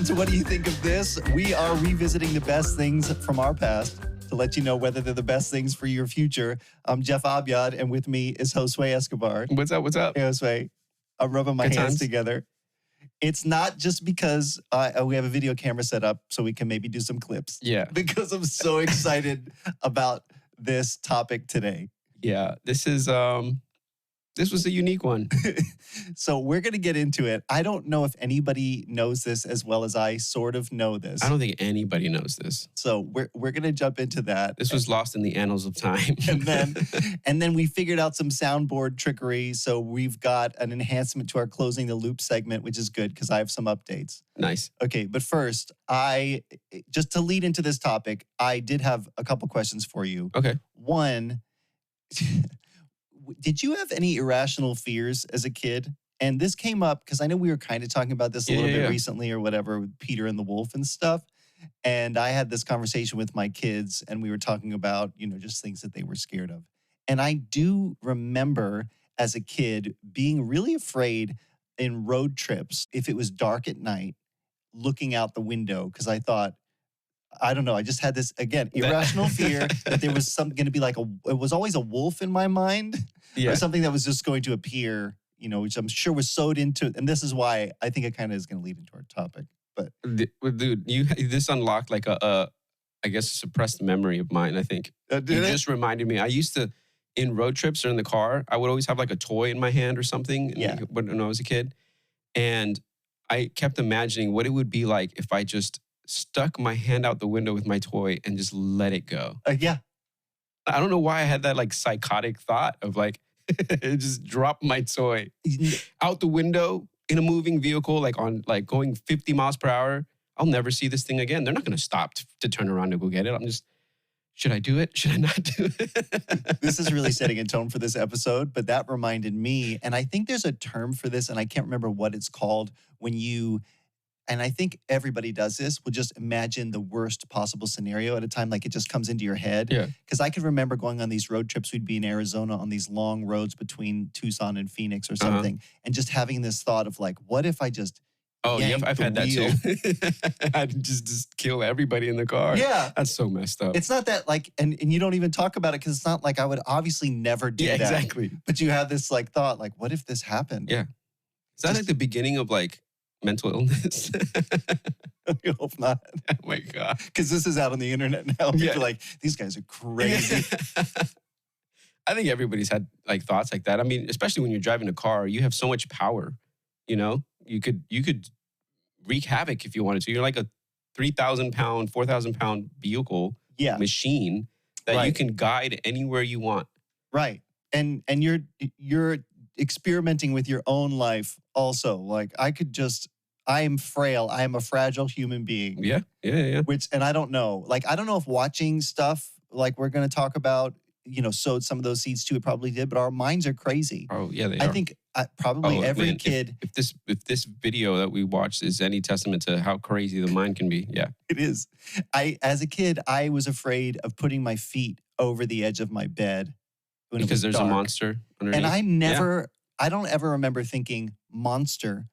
to What Do You Think of This? We are revisiting the best things from our past to let you know whether they're the best things for your future. I'm Jeff Abyad, and with me is Josue Escobar. What's up? Hey, Josue. I'm rubbing my hands together. It's not just because we have a video camera set up so we can maybe do some clips. Yeah. Because I'm so excited about this topic today. Yeah. This was a unique one. So we're going to get into it. I don't know if anybody knows this as well as I sort of know this. I don't think anybody knows this. So we're going to jump into that. This was lost in the annals of time. and then we figured out some soundboard trickery. So we've got an enhancement to our Closing the Loop segment, which is good because I have some updates. Nice. Okay, but first, just to lead into this topic, I did have a couple questions for you. Okay. One, did you have any irrational fears as a kid? And this came up because I know we were kind of talking about this a little bit recently or whatever with Peter and the Wolf and stuff. And I had this conversation with my kids and we were talking about, just things that they were scared of. And I do remember as a kid being really afraid in road trips if it was dark at night, looking out the window because I thought, I don't know. I just had this, again, irrational fear that there was something going to be it was always a wolf in my mind or something that was just going to appear, which I'm sure was sewed into. And this is why I think it kind of is going to lead into our topic. But dude, this unlocked like a suppressed memory of mine, I think. Just reminded me. I used to, in road trips or in the car, I would always have like a toy in my hand or something when I was a kid. And I kept imagining what it would be like if I just stuck my hand out the window with my toy and just let it go. Yeah. I don't know why I had that like psychotic thought of like, just drop my toy out the window in a moving vehicle, like on like going 50 miles per hour. I'll never see this thing again. They're not going to stop to turn around and go get it. Should I do it? Should I not do it? This is really setting a tone for this episode, but that reminded me, and I think there's a term for this, and I can't remember what it's called, and I think everybody does this, will just imagine the worst possible scenario at a time, like it just comes into your head. Yeah. Because I could remember going on these road trips, we'd be in Arizona on these long roads between Tucson and Phoenix or something, and just having this thought of like, what if I just I've had that too. I'd just kill everybody in the car. Yeah. That's so messed up. It's not that like, and you don't even talk about it because it's not like I would obviously never do that. Exactly. But you have this like thought, like, what if this happened? Yeah. Is that like the beginning of like mental illness? I hope not. Oh my God. Because this is out on the internet now. People are like, these guys are crazy. I think everybody's had like thoughts like that. I mean, especially when you're driving a car, you have so much power, You could wreak havoc if you wanted to. You're like a 3,000 pound, 4,000 pound vehicle machine that you can guide anywhere you want. Right. And you're experimenting with your own life also. Like I am frail. I am a fragile human being. Yeah. And I don't know. Like, I don't know if watching stuff like we're going to talk about, sowed some of those seeds too. It probably did, but our minds are crazy. Oh, yeah, they are. I think probably every kid. If this video that we watched is any testament to how crazy the mind can be, yeah. It is. As a kid, I was afraid of putting my feet over the edge of my bed. Because there's dark. A monster underneath. And I don't ever remember thinking monster.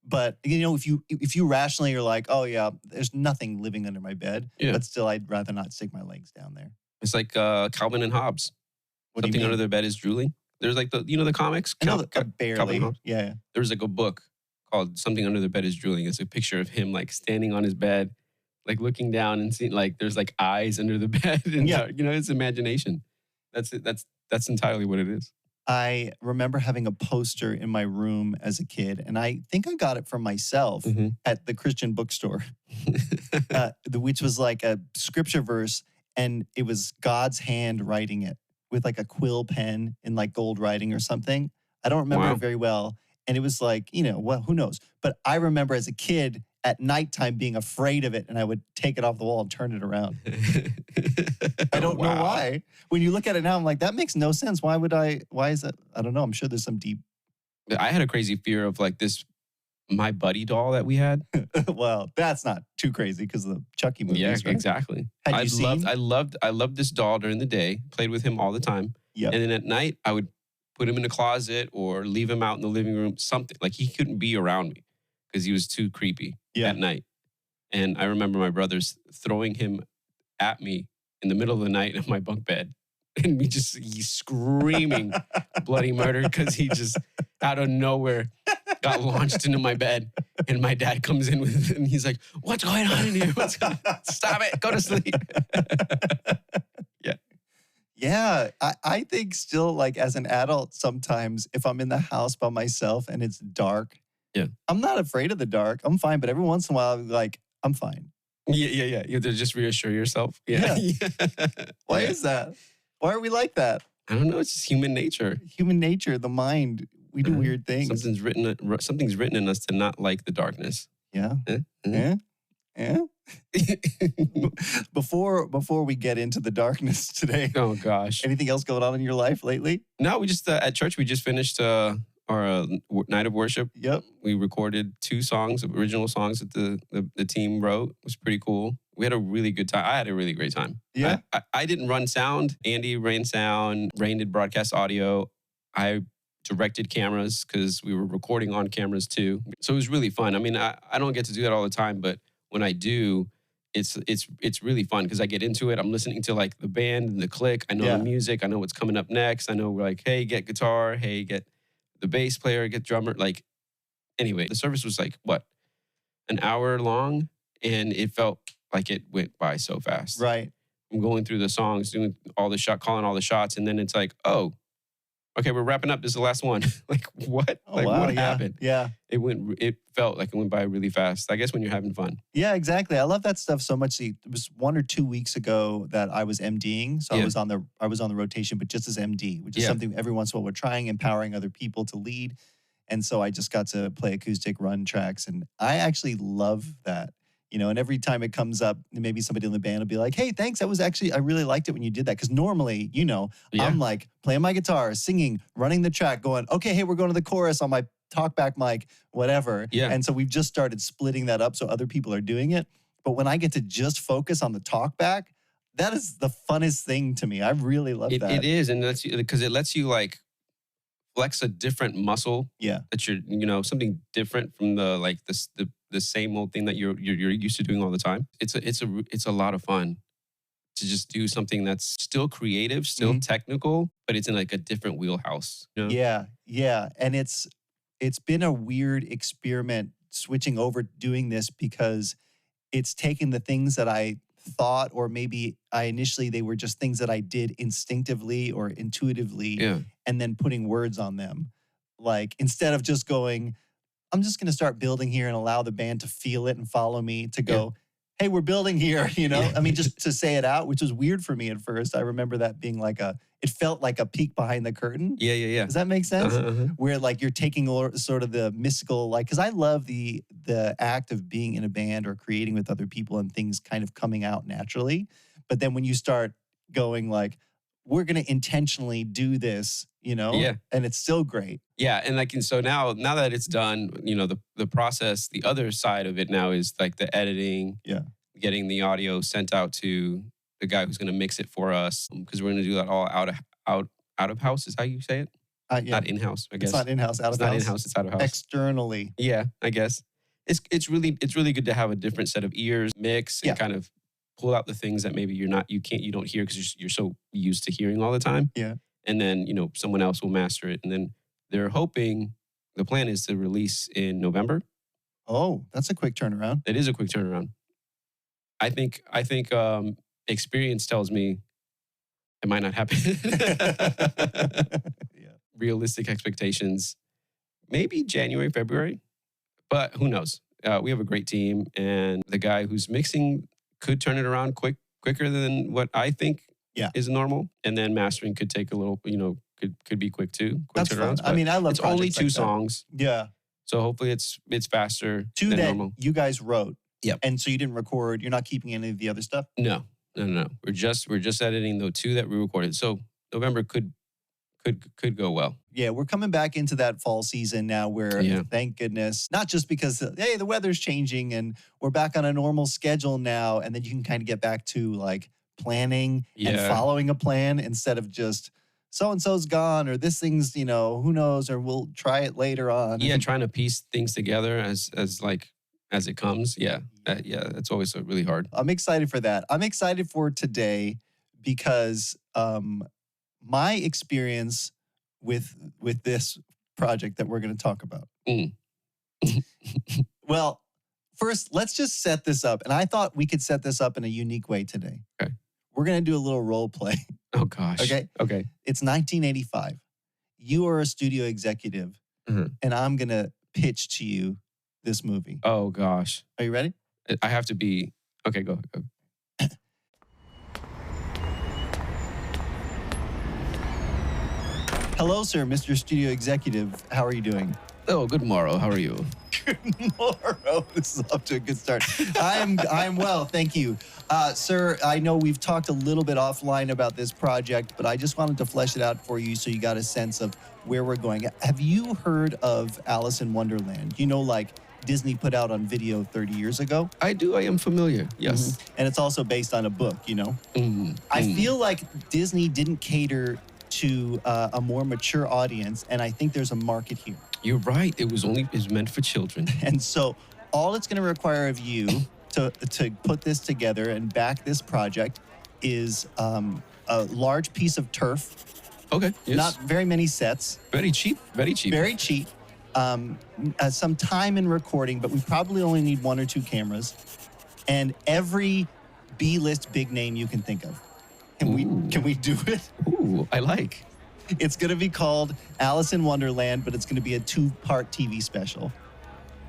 But, if you rationally are like, oh yeah, there's nothing living under my bed. Yeah. But still, I'd rather not stick my legs down there. It's like Calvin and Hobbes. Something under their bed is drooling. There's like the comics. I know barely. Yeah. There's like a book called Something Under Their Bed is Drooling. It's a picture of him like standing on his bed, like looking down and seeing like there's like eyes under the bed. And it's imagination. That's it. That's entirely what it is. I remember having a poster in my room as a kid, and I think I got it from myself at the Christian bookstore, which was like a scripture verse, and it was God's hand writing it with like a quill pen in like gold writing or something. I don't remember it very well. And it was like, well, who knows? But I remember as a kid at nighttime being afraid of it, and I would take it off the wall and turn it around. I don't know why. When you look at it now, I'm like, that makes no sense. Why is that? I don't know. I'm sure there's some deep. I had a crazy fear of like this My Buddy doll that we had. Well, that's not too crazy because of the Chucky movies. Yeah, right? exactly. I loved this doll during the day, played with him all the time. Yep. And then at night, I would put him in a closet or leave him out in the living room, something. Like he couldn't be around me because he was too creepy at night. And I remember my brothers throwing him at me in the middle of the night in my bunk bed. And me just screaming bloody murder because he just out of nowhere got launched into my bed. And my dad comes in with it and he's like, what's going on in here? Stop it. Go to sleep. Yeah. Yeah. I think still like as an adult, sometimes if I'm in the house by myself and it's dark, I'm not afraid of the dark. I'm fine. But every once in a while, like, I'm fine. Yeah. You have to just reassure yourself. Yeah. Why is that? Why are we like that? I don't know. It's just human nature. Human nature, the mind. We do weird things. Something's written in us to not like the darkness. Yeah. Yeah. Before we get into the darkness today. Oh gosh. Anything else going on in your life lately? No, we just at church we just finished our night of worship. Yep. We recorded 2 songs, original songs that the team wrote. It was pretty cool. We had a really good time. I had a really great time. Yeah. I didn't run sound. Andy ran sound. Rain did broadcast audio. I directed cameras because we were recording on cameras too. So it was really fun. I mean, I don't get to do that all the time, but when I do, it's really fun because I get into it. I'm listening to like the band and the click. I know the music. I know what's coming up next. I know we're like, hey, get guitar. Hey, get the bass player, get drummer. Like, anyway, the service was like, what, an hour long? And it felt like it went by so fast. Right. I'm going through the songs, doing all the calling all the shots. And then it's like, oh, okay, we're wrapping up. This is the last one. Like, what? Oh, like, wow, what happened? Yeah. It felt like it went by really fast. I guess when you're having fun. Yeah, exactly. I love that stuff so much. See, it was 1 or 2 weeks ago that I was MDing. So I was on the rotation, but just as MD, which is something every once in a while we're trying, empowering other people to lead. And so I just got to play acoustic run tracks. And I actually love that. You know, and every time it comes up, maybe somebody in the band will be like, hey, thanks. I really liked it when you did that. Because normally, I'm like playing my guitar, singing, running the track, going, okay, hey, we're going to the chorus on my talkback mic, whatever. Yeah. And so we've just started splitting that up so other people are doing it. But when I get to just focus on the talkback, that is the funnest thing to me. I really love that. It is. And that's because it lets you like flex a different muscle. Yeah. That you're, something different from the same old thing that you're used to doing all the time. It's a lot of fun to just do something that's still creative, still technical, but it's in like a different wheelhouse. You know? Yeah. And it's been a weird experiment switching over doing this because it's taken the things that I thought, or maybe they were just things that I did instinctively or intuitively, and then putting words on them. Like instead of just going, I'm just going to start building here and allow the band to feel it and follow me, to go, hey, we're building here, I mean, just to say it out, which was weird for me at first. I remember that being like it felt like a peek behind the curtain. Yeah. Does that make sense? Where like you're taking sort of the mystical, like, because I love the act of being in a band or creating with other people and things kind of coming out naturally. But then when you start going like, we're going to intentionally do this, and it's still great. Yeah, and so now that it's done, the process, the other side of it now is like the editing, getting the audio sent out to the guy who's going to mix it for us, because we're going to do that all out of house is how you say it. Not in house, I guess. It's not in house, out of house. It's not in house, it's out of house. Externally. Yeah, I guess it's really good to have a different set of ears, mix, and kind of pull out the things that maybe you don't hear because you're so used to hearing all the time. Yeah. And then, someone else will master it. And then they're hoping, the plan is to release in November. Oh, that's a quick turnaround. It is a quick turnaround. I think experience tells me it might not happen. Realistic expectations, maybe January, February, but who knows? We have a great team, and the guy who's mixing could turn it around quicker than what I think is normal. And then mastering could take a little, could be quick too. Quick That's fun. I mean, I love it's only 2 like songs. Yeah. So hopefully it's faster 2 than that normal. You guys wrote. Yep. And so you didn't record, you're not keeping any of the other stuff? No. We're just editing the 2 that we recorded. So November could go well. Yeah, we're coming back into that fall season now where, thank goodness, not just because, hey, the weather's changing and we're back on a normal schedule now, and then you can kind of get back to like planning and following a plan instead of just so-and-so's gone or this thing's, who knows, or we'll try it later on. Yeah, trying to piece things together as like as it comes. Yeah, that's always really hard. I'm excited for that. I'm excited for today because my experience with this project that we're going to talk about. Well, first, let's just set this up. And I thought we could set this up in a unique way today. Okay. We're going to do a little role play. Oh, gosh. Okay? Okay. It's 1985. You are a studio executive, and I'm going to pitch to you this movie. Oh, gosh. Are you ready? I have to be... Okay, go. Hello, sir, Mr. Studio Executive. How are you doing? Oh, good morrow. How are you? Good morrow. This is off to a good start. I'm well, thank you. Sir, I know we've talked a little bit offline about this project, but I just wanted to flesh it out for you so you got a sense of where we're going. Have you heard of Alice in Wonderland? You know, like Disney put out on video 30 years ago? I do. I am familiar. Yes. And it's also based on a book, you know? I feel like Disney didn't cater to a more mature audience, and I think there's a market here. You're right. It's meant for children. And so all it's going to require of you to put this together and back this project is a large piece of turf. Okay. Yes. Not very many sets. Very cheap. Very cheap. Very cheap. Some time in recording, but we probably only need 1 or 2 cameras. And every B-list big name you can think of. Can we do it? Ooh, I like. It's going to be called Alice in Wonderland, but it's going to be a 2-part TV special.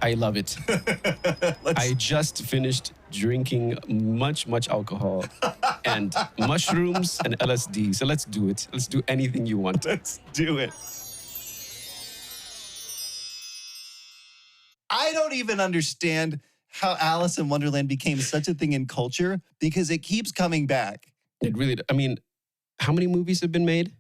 I love it. I just finished drinking much alcohol and mushrooms and LSD. So let's do it. Let's do anything you want. Let's do it. I don't even understand how Alice in Wonderland became such a thing in culture because it keeps coming back. It really, I mean, how many movies have been made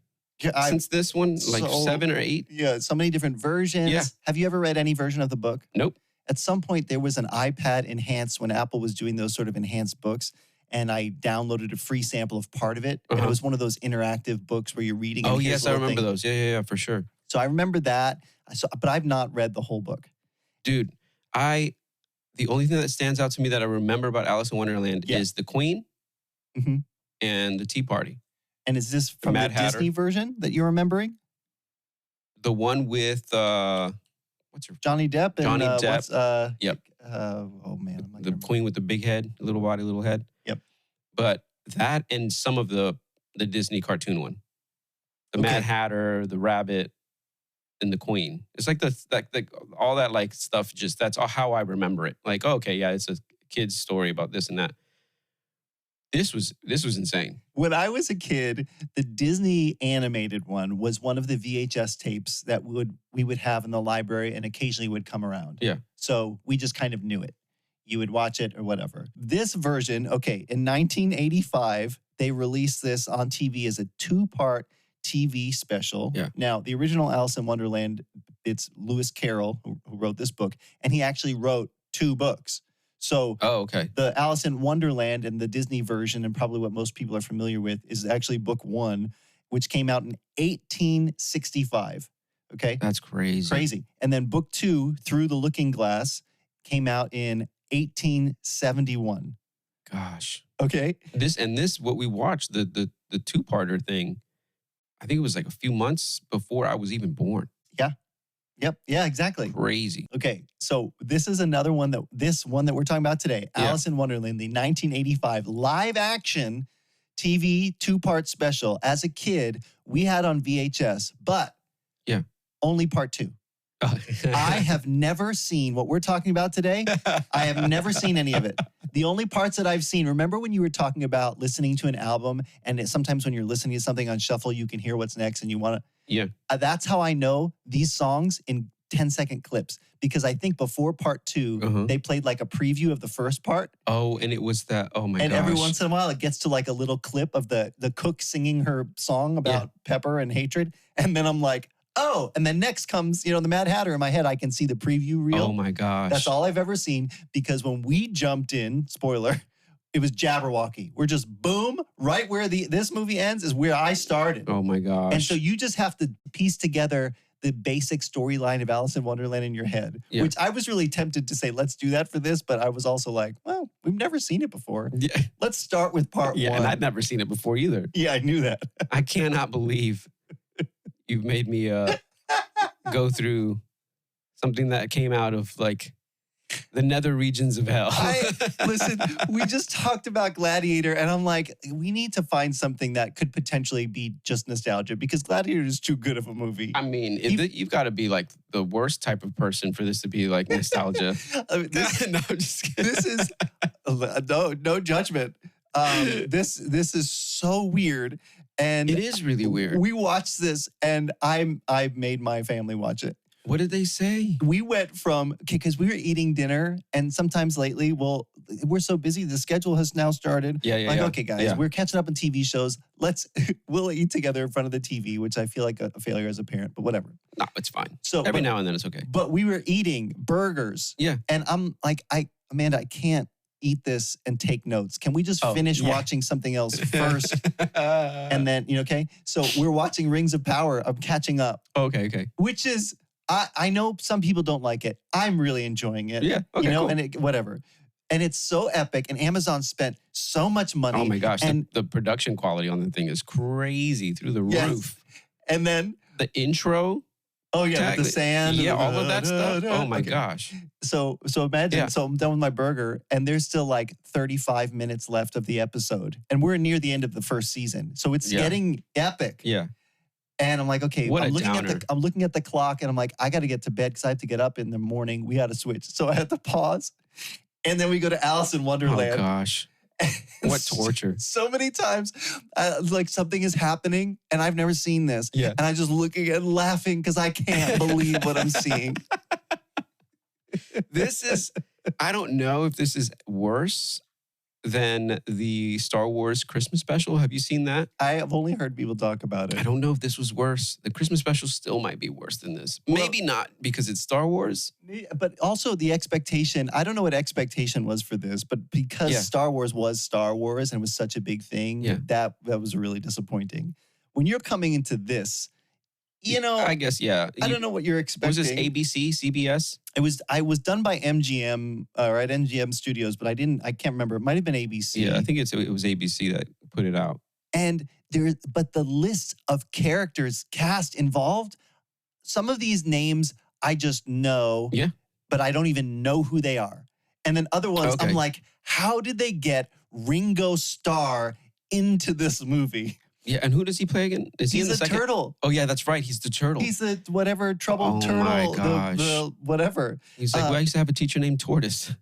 since this one? Like 7 or 8? Yeah, so many different versions. Yeah. Have you ever read any version of the book? Nope. At some point, there was an iPad enhanced when Apple was doing those sort of enhanced books. And I downloaded a free sample of part of it. And it was one of those interactive books where you're reading. Oh, yes, I remember those. Yeah, for sure. So I remember that. But I've not read the whole book. Dude, the only thing that stands out to me that I remember about Alice in Wonderland is the Queen and the Tea Party. And is this from the Disney version that you're remembering? The one with what's her Johnny Depp and Johnny Depp. Yep. Oh man, the Queen with the big head, little body, little head. Yep. But that and some of the Disney cartoon one, the Mad Hatter, the Rabbit, and the Queen. It's like all that like stuff. Just that's how I remember it. Like, okay, yeah, it's a kid's story about this and that. This was insane. When I was a kid, the Disney animated one was one of the VHS tapes that we would have in the library and occasionally would come around. Yeah. So we just kind of knew it. You would watch it or whatever. This version, okay, in 1985, they released this on TV as a 2-part TV special. Yeah. Now, the original Alice in Wonderland, it's Lewis Carroll who wrote this book, and he actually wrote 2 books. So the Alice in Wonderland and the Disney version, and probably what most people are familiar with, is actually book 1, which came out in 1865. Okay? That's crazy. Crazy. And then book 2, Through the Looking Glass, came out in 1871. Gosh. Okay? This what we watched, the 2-parter thing, I think it was like a few months before I was even born. Yeah. Yep. Yeah, exactly. Crazy. Okay. So this is another one that we're talking about today. Alice in Wonderland, the 1985 live action TV 2-part special. As a kid, we had on VHS, but only part 2. I have never seen what we're talking about today. I have never seen any of it. The only parts that I've seen, remember when you were talking about listening to an album and sometimes when you're listening to something on shuffle, you can hear what's next and you want to. Yeah. That's how I know these songs in 10-second clips because I think before part 2, they played like a preview of the first part. Oh, and it was that, oh my gosh. And every once in a while, it gets to like a little clip of the cook singing her song about pepper and hatred. And then I'm like, oh, and then next comes, the Mad Hatter in my head. I can see the preview reel. Oh my gosh. That's all I've ever seen because when we jumped in, spoiler, it was Jabberwocky. We're just boom, right where this movie ends is where I started. Oh my gosh. And so you just have to piece together the basic storyline of Alice in Wonderland in your head, which I was really tempted to say, let's do that for this. But I was also like, well, we've never seen it before. Yeah. Let's start with part one. Yeah, and I'd never seen it before either. Yeah, I knew that. I cannot believe you've made me go through something that came out of like the nether regions of hell. Listen, we just talked about Gladiator, and I'm like, we need to find something that could potentially be just nostalgia because Gladiator is too good of a movie. I mean, you've got to be like the worst type of person for this to be like nostalgia. No, I'm just kidding. This is no judgment. This is so weird, and it is really weird. We watched this, and I made my family watch it. What did they say? We went from, because we were eating dinner, and sometimes lately, we're so busy, the schedule has now started. Okay, guys, we're catching up on TV shows. We'll eat together in front of the TV, which I feel like a failure as a parent, but whatever. No, it's fine. So every now and then it's okay. But we were eating burgers. Yeah. And I'm like, Amanda, I can't eat this and take notes. Can we just finish watching something else first? And then, okay? So we're watching Rings of Power. I'm catching up. Okay. Which is... I know some people don't like it. I'm really enjoying it. Yeah, okay, cool. And whatever. And it's so epic. And Amazon spent so much money. Oh my gosh, and the production quality on the thing is crazy through the roof. And then the intro. Oh yeah, the sand. Yeah, all of that stuff. Oh my gosh. So imagine. So I'm done with my burger, and there's still like 35 minutes left of the episode, and we're near the end of the first season. So it's getting epic. Yeah. And I'm like, okay, I'm looking at the clock, and I'm like, I got to get to bed because I have to get up in the morning. We got to switch. So I had to pause. And then we go to Alice in Wonderland. Oh, gosh. What torture. So many times, like something is happening, and I've never seen this. Yeah. And I'm just looking and laughing because I can't believe what I'm seeing. This is, I don't know if this is worse than the Star Wars Christmas special. Have you seen that? I have only heard people talk about it. I don't know if this was worse. The Christmas special still might be worse than this. Maybe not because it's Star Wars. But also the expectation, I don't know what expectation was for this, but because Star Wars was Star Wars and it was such a big thing, that was really disappointing. When you're coming into this, I guess, I don't know what you're expecting. Was this ABC, CBS? I was done by MGM, right? MGM Studios, but I can't remember. It might have been ABC. Yeah, I think it was ABC that put it out. And but the list of characters cast involved, some of these names I just know, but I don't even know who they are. And then other ones, I'm like, how did they get Ringo Starr into this movie? Yeah, and who does he play again? Is he in the second? Turtle. Oh yeah, that's right. He's the turtle. He's the whatever troubled turtle. Oh my gosh. The whatever. He's like, well, I used to have a teacher named Tortoise.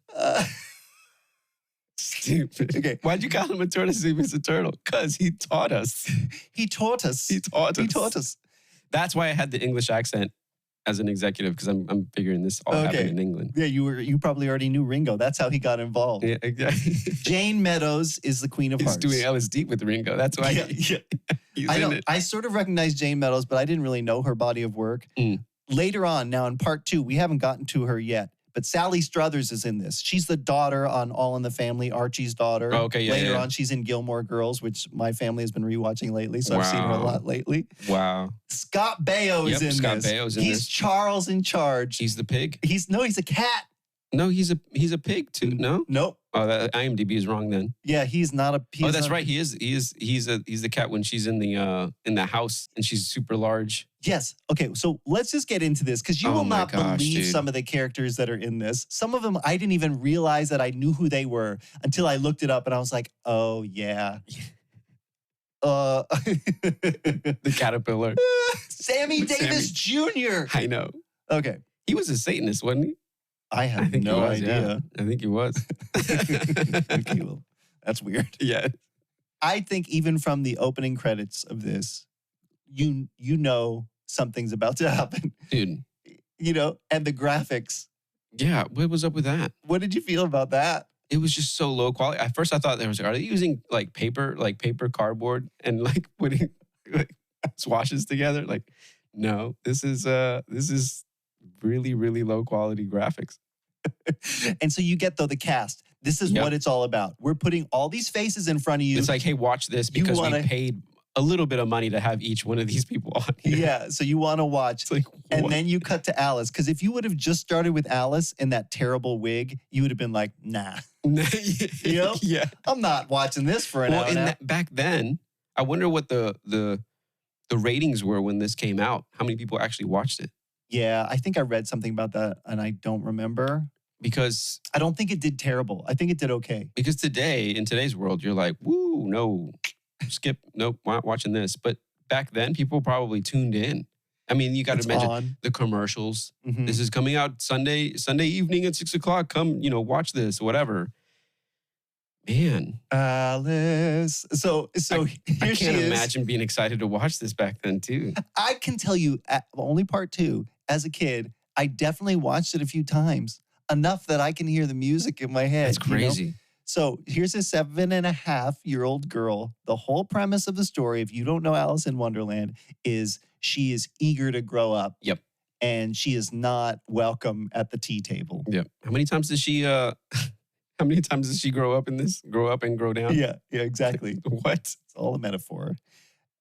Stupid. Okay. Why'd you call him a tortoise if he's a turtle? Because he taught us. He taught us. He taught us. He taught us. That's why I had the English accent as an executive, because I'm figuring this all happened in England. Yeah, you probably already knew Ringo. That's how he got involved. Yeah, exactly. Jane Meadows is the Queen of Hearts. He's doing LSD with Ringo. That's why he's in it. I sort of recognize Jane Meadows, but I didn't really know her body of work. Later on, now in part 2, we haven't gotten to her yet, but Sally Struthers is in this. She's the daughter on All in the Family, Archie's daughter. Oh, okay, yeah. Later on, she's in Gilmore Girls, which my family has been rewatching lately, so I've seen her a lot lately. Wow. Scott Baio is in this. Scott Baio's in this. He's Charles in Charge. He's the pig? He's a cat. No, he's a pig too. No? Nope. Oh, that IMDb is wrong then. Yeah, he's not a. Oh, that's right. He's the cat when she's in the house and she's super large. Yes. Okay. So let's just get into this because you will not believe some of the characters that are in this. Some of them I didn't even realize that I knew who they were until I looked it up and I was like, oh yeah. The caterpillar. Sammy Davis Jr. I know. Okay. He was a Satanist, wasn't he? I have no idea. Yeah. I think he was. Okay, well, that's weird. Yeah. I think even from the opening credits of this, you know something's about to happen. Dude. And the graphics. Yeah, what was up with that? What did you feel about that? It was just so low quality. At first I thought are they using like paper cardboard and like putting like swashes together? Like, no, this is really, really low quality graphics. And so you get the cast. This is what it's all about. We're putting all these faces in front of you. It's like, hey, watch this because we paid a little bit of money to have each one of these people on here. Yeah, so you want to watch. It's like, and then you cut to Alice. Because if you would have just started with Alice in that terrible wig, you would have been like, nah. You know? Yeah. I'm not watching this for an hour. Back then, I wonder what the ratings were when this came out. How many people actually watched it? Yeah, I think I read something about that, and I don't remember. Because I don't think it did terrible. I think it did okay. Because today, in today's world, you're like, woo, no, skip, nope, not watching this. But back then, people probably tuned in. I mean, you got to imagine the commercials. Mm-hmm. This is coming out Sunday evening at 6 o'clock. Come, watch this, whatever. Man, Alice. So I can't imagine being excited to watch this back then too. I can tell you, only part 2. As a kid, I definitely watched it a few times, enough that I can hear the music in my head. That's crazy. So here's a 7.5-year-old girl. The whole premise of the story, if you don't know Alice in Wonderland, is she is eager to grow up. Yep. And she is not welcome at the tea table. Yep. How many times does she grow up in this? Grow up and grow down? Yeah, exactly. What? It's all a metaphor.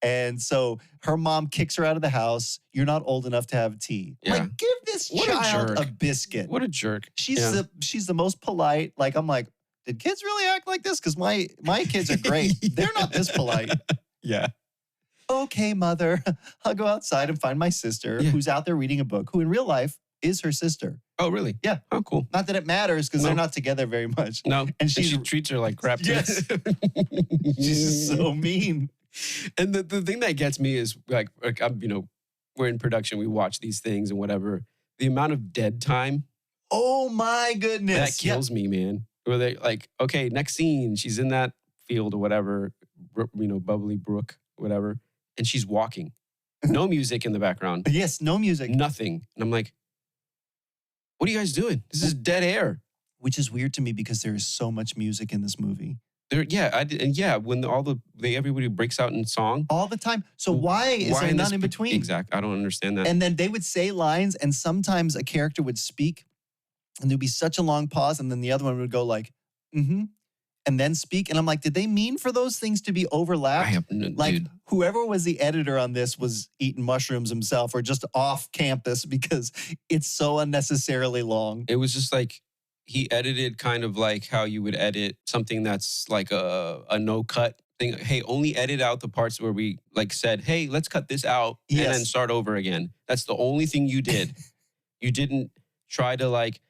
And so her mom kicks her out of the house. You're not old enough to have tea. Yeah. Like, give this child a biscuit. What a jerk. She's the most polite. Like, I'm like, did kids really act like this? Because my kids are great. They're not this polite. Yeah. Okay, mother. I'll go outside and find my sister who's out there reading a book, who in real life is her sister. Oh, really? Yeah. Oh, cool. Not that it matters because they're not together very much. No. And she treats her like crap. Yes. She's so mean. And the thing that gets me is like we're in production. We watch these things and whatever. The amount of dead time. Oh my goodness. That kills me, man. Where they like, okay, next scene, she's in that field or whatever, bubbly brook, whatever. And she's walking. No music in the background. Yes, no music. Nothing. And I'm like, what are you guys doing? This is dead air. Which is weird to me because there is so much music in this movie. When everybody breaks out in song. All the time. So why is there none in between? Exactly. I don't understand that. And then they would say lines and sometimes a character would speak and there'd be such a long pause and then the other one would go like, mm-hmm. And then speak. And I'm like, did they mean for those things to be overlapped? Dude. Whoever was the editor on this was eating mushrooms himself or just off campus because it's so unnecessarily long. It was just like, he edited kind of like how you would edit something that's like a no cut thing. Hey, only edit out the parts where we like said, hey, let's cut this out and then start over again. That's the only thing you did. You didn't try to like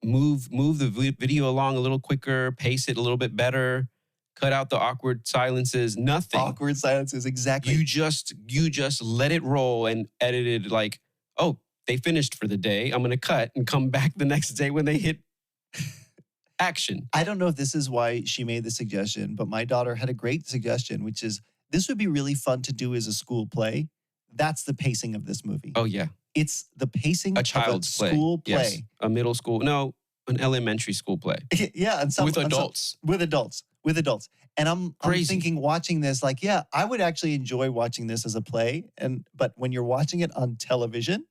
move the video along a little quicker, pace it a little bit better, cut out the awkward silences, nothing. Awkward silences, exactly. You just let it roll and edited like, oh, they finished for the day. I'm going to cut and come back the next day when they hit action. I don't know if this is why she made the suggestion, but my daughter had a great suggestion, which is this would be really fun to do as a school play. That's the pacing of this movie. Oh, yeah. It's the pacing of a school play. Yes. A middle school. No, an elementary school play. Yeah. And with adults. With adults. And I'm thinking watching this like, yeah, I would actually enjoy watching this as a play. But when you're watching it on television,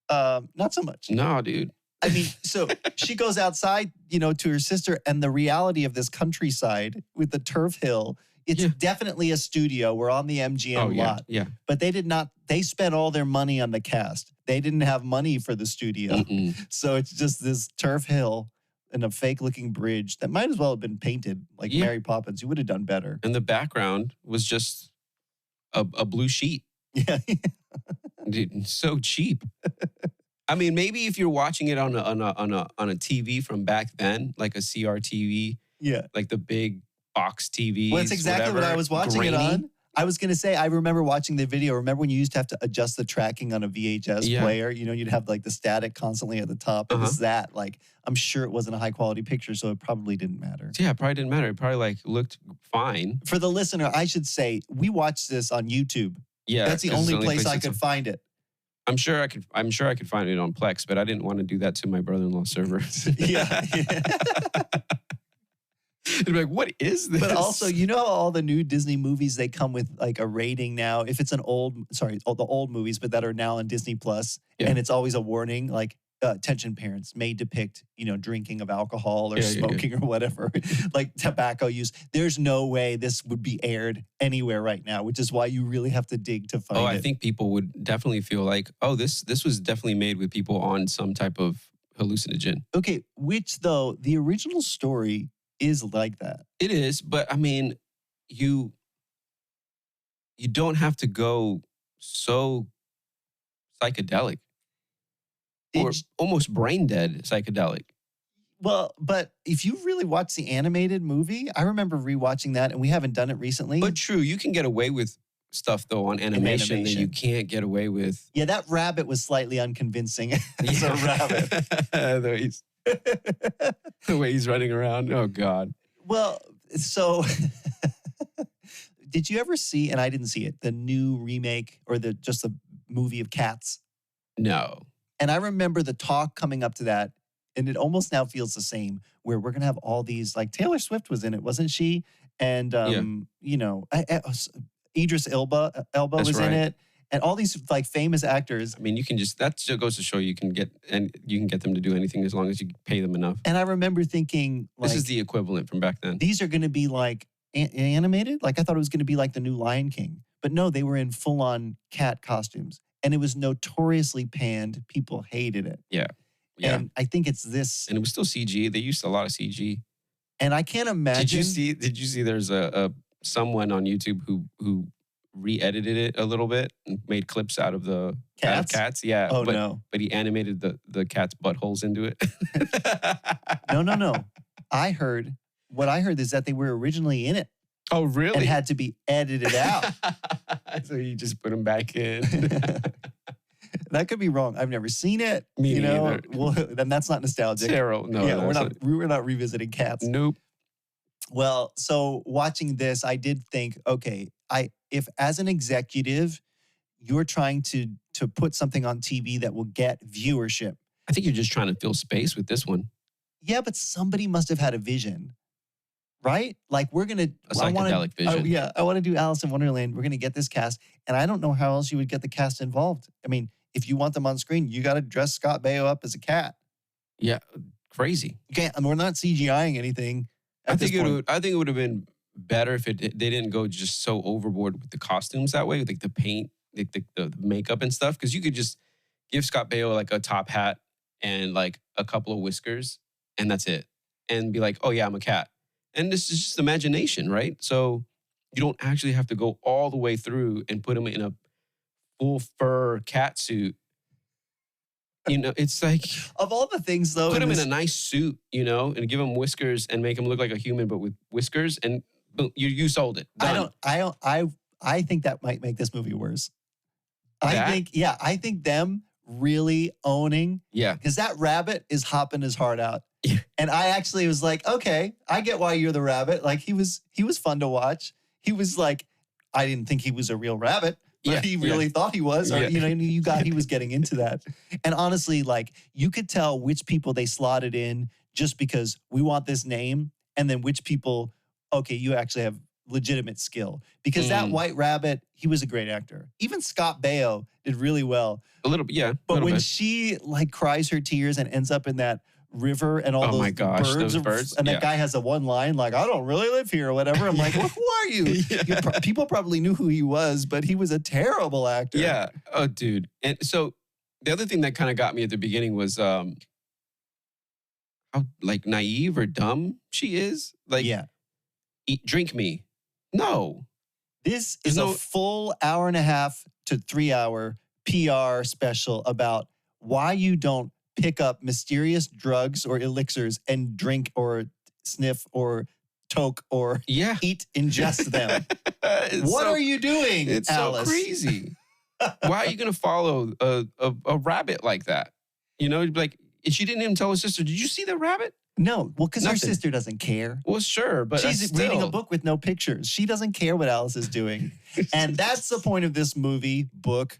not so much. No, dude. I mean, so she goes outside, to her sister, and the reality of this countryside with the turf hill, it's definitely a studio. We're on the MGM lot. Yeah. But they spent all their money on the cast. They didn't have money for the studio. So it's just this turf hill and a fake looking bridge that might as well have been painted like Mary Poppins. You would have done better. And the background was just a blue sheet. Yeah. Dude, so cheap. I mean, maybe if you're watching it on a TV from back then, like a CRTV, like the big box TVs. Well, that's exactly what I was watching it on. I was going to say, I remember watching the video. Remember when you used to have to adjust the tracking on a VHS player? You'd have like the static constantly at the top. It was that. Like, I'm sure it wasn't a high quality picture, so it probably didn't matter. Yeah, it probably didn't matter. It probably like looked fine. For the listener, I should say, we watched this on YouTube. Yeah, that's the only place I could find it. I'm sure I could find it on Plex, but I didn't want to do that to my brother-in-law's server. Yeah. They'd be like, what is this? But also, all the new Disney movies, they come with like a rating now. If it's the old movies, but that are now on Disney Plus, and it's always a warning, like attention parents may depict, drinking of alcohol or smoking or whatever, like tobacco use. There's no way this would be aired anywhere right now, which is why you really have to dig to find it. I think people would definitely feel like, this was definitely made with people on some type of hallucinogen. Okay, which though, the original story is like that. It is, but I mean, you don't have to go so psychedelic. Or almost brain dead psychedelic. Well, but if you really watch the animated movie, I remember rewatching that, and we haven't done it recently. But true, you can get away with stuff though on animation that you can't get away with. Yeah, that rabbit was slightly unconvincing as a rabbit. The way he's running around. Oh God. Well, so did you ever see, and I didn't see it, the new remake or just the movie of Cats? No. And I remember the talk coming up to that, and it almost now feels the same, where we're going to have all these, like Taylor Swift was in it, wasn't she? And, Idris Elba was in it. And all these like famous actors. I mean, that just goes to show you can get them to do anything as long as you pay them enough. And I remember thinking, like, this is the equivalent from back then. These are going to be like animated? Like I thought it was going to be like the new Lion King. But no, they were in full-on cat costumes. And it was notoriously panned. People hated it. Yeah. And I think it's this. And it was still CG. They used a lot of CG. And I can't imagine. Did you see there's someone on YouTube who re-edited it a little bit and made clips out of the cats? Yeah. Oh, no. But he animated the cat's buttholes into it. No. What I heard is that they were originally in it. Oh, really? And had to be edited out. So you just put them back in. That could be wrong. I've never seen it. Me neither. Well, then that's not nostalgic. Terrible. No, yeah, we're not revisiting Cats. Nope. Well, so watching this, I did think, okay, if as an executive, you're trying to put something on TV that will get viewership. I think you're just trying to fill space with this one. Yeah, but somebody must have had a vision. Right? Like a psychedelic vision. Oh, yeah. I want to do Alice in Wonderland. We're going to get this cast. And I don't know how else you would get the cast involved. I mean, if you want them on screen, you got to dress Scott Baio up as a cat. Yeah. Crazy. You can't, we're not CGIing anything. I think it would have been better if they didn't go just so overboard with the costumes that way, like the paint, the makeup and stuff. Because you could just give Scott Baio like a top hat and like a couple of whiskers, and that's it. And be like, oh yeah, I'm a cat. And this is just imagination, right? So you don't actually have to go all the way through and put him in a full fur cat suit. It's like... Of all the things, though... Put him in a nice suit, and give him whiskers and make him look like a human, but with whiskers, and boom, you sold it. Done. I think that might make this movie worse. I think them really owning... Yeah. Because that rabbit is hopping his heart out. And I actually was like, okay, I get why you're the rabbit. Like he was fun to watch. He was like, I didn't think he was a real rabbit, but he really thought he was. Or, he was getting into that. And honestly, like you could tell which people they slotted in just because we want this name, and then which people, okay, you actually have legitimate skill. Because that white rabbit, he was a great actor. Even Scott Baio did really well. A little bit, yeah. But when she like cries her tears and ends up in that river and all those birds. And that guy has a one line like, I don't really live here or whatever. I'm like, well, who are you? People probably knew who he was, but he was a terrible actor. Yeah. Oh, dude. And so the other thing that kind of got me at the beginning was how like naive or dumb she is. Like, drink me. No. This is a full 1.5 to 3 hour PR special about why you don't pick up mysterious drugs or elixirs and drink or sniff or toke or ingest them. What are you doing, It's Alice? So crazy. Why are you going to follow a rabbit like that? Like, she didn't even tell her sister, did you see the rabbit? No, well, because her sister doesn't care. Well, sure, but she's reading a book with no pictures. She doesn't care what Alice is doing. And that's the point of this movie, book,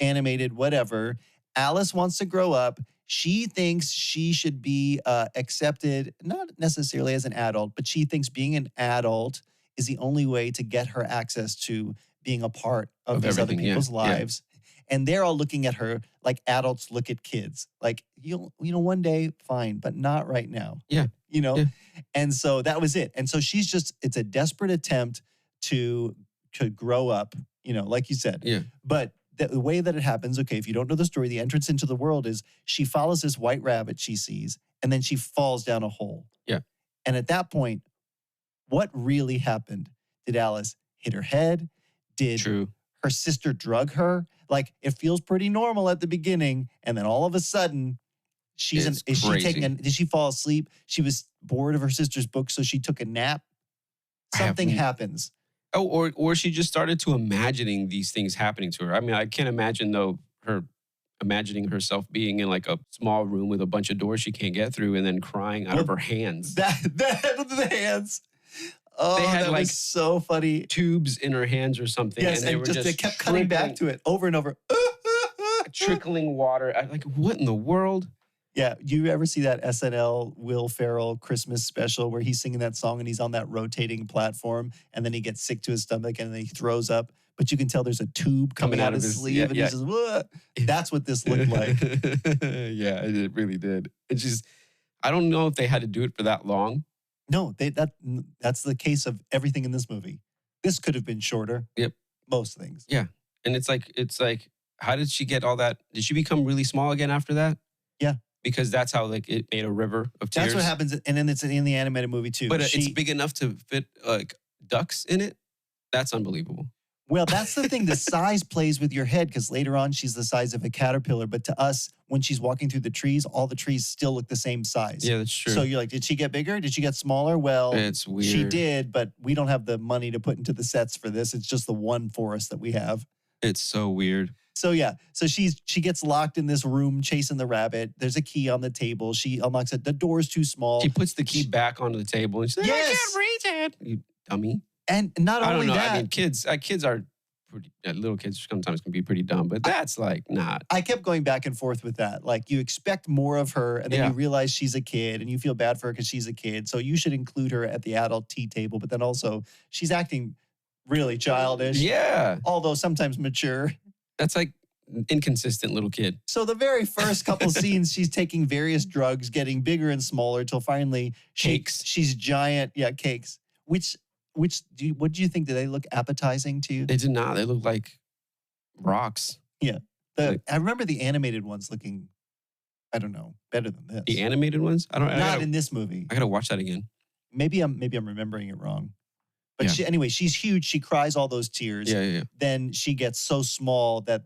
animated, whatever. Alice wants to grow up. She thinks she should be accepted, not necessarily as an adult, but she thinks being an adult is the only way to get her access to being a part of these other people's lives. And they're all looking at her like adults look at kids. Like, one day, fine, but not right now. Yeah. Yeah. And so that was it. And so it's a desperate attempt to grow up, like you said. Yeah. But the way that it happens, okay, if you don't know the story, the entrance into the world is she follows this white rabbit she sees, and then she falls down a hole. Yeah. And at that point, what really happened? Did Alice hit her head? Did her sister drug her? Like, it feels pretty normal at the beginning, and then all of a sudden, did she fall asleep? She was bored of her sister's book, so she took a nap. Something happens. Oh, or she just started to imagining these things happening to her. I mean, I can't imagine though her imagining herself being in like a small room with a bunch of doors she can't get through and then crying out of her hands. The hands. Oh, they had that was so funny. Tubes in her hands or something. Yes, and they kept cutting back to it over and over. Trickling water. Like, what in the world? Yeah, do you ever see that SNL Will Ferrell Christmas special where he's singing that song and he's on that rotating platform and then he gets sick to his stomach and then he throws up, but you can tell there's a tube coming out of his sleeve and he's just, what? That's what this looked like. Yeah, it really did. I don't know if they had to do it for that long. No, that's the case of everything in this movie. This could have been shorter. Yep. Most things. Yeah. And it's like, how did she get all that? Did she become really small again after that? Yeah. Because that's how like it made a river of tears. That's what happens, and then it's in the animated movie too. But it's big enough to fit like ducks in it. That's unbelievable. Well, that's the thing. The size plays with your head because later on she's the size of a caterpillar. But to us, when she's walking through the trees, all the trees still look the same size. Yeah, that's true. So you're like, did she get bigger? Did she get smaller? Well, it's weird. She did, but we don't have the money to put into the sets for this. It's just the one forest that we have. It's so weird. So yeah, so she gets locked in this room chasing the rabbit. There's a key on the table. She unlocks it. The door's too small. She puts the key back onto the table and she's like, yes. I can't reach it. You dummy. And not only that. I mean, kids are pretty, little kids sometimes can be pretty dumb, but that's like not. I kept going back and forth with that. Like, you expect more of her and then you realize she's a kid and you feel bad for her because she's a kid. So you should include her at the adult tea table. But then also she's acting really childish. Yeah. Although sometimes mature. That's like inconsistent little kid. So the very first couple scenes, she's taking various drugs, getting bigger and smaller till finally she's giant. Yeah, cakes. What do you think? Do they look appetizing to you? They did not. They look like rocks. Yeah. I remember the animated ones looking, I don't know, better than this. The animated ones? Not in this movie. I gotta watch that again. Maybe I'm remembering it wrong. But she's huge. She cries all those tears. Yeah. Then she gets so small that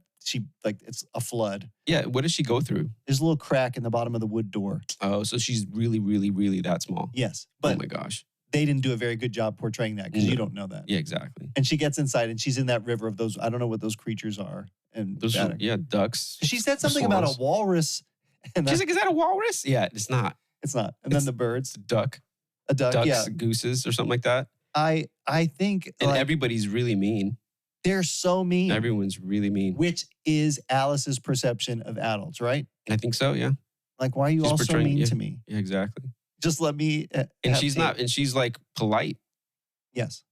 it's a flood. Yeah, what does she go through? There's a little crack in the bottom of the wood door. Oh, so she's really, really, really that small. Yes. But oh my gosh. They didn't do a very good job portraying that because you don't know that. Yeah, exactly. And she gets inside and she's in that river of those, I don't know what those creatures are. And those ducks. She said something about a walrus. And she's like, is that a walrus? Yeah, it's not. It's not. And then the birds. It's a duck. A duck, Ducks, gooses or something like that. I think. And everybody's really mean. They're so mean. Everyone's really mean. Which is Alice's perception of adults, right? I think so, yeah. Like, why are you all so mean to me? Yeah, exactly. Just let me. And she's not, and she's like polite. Yes.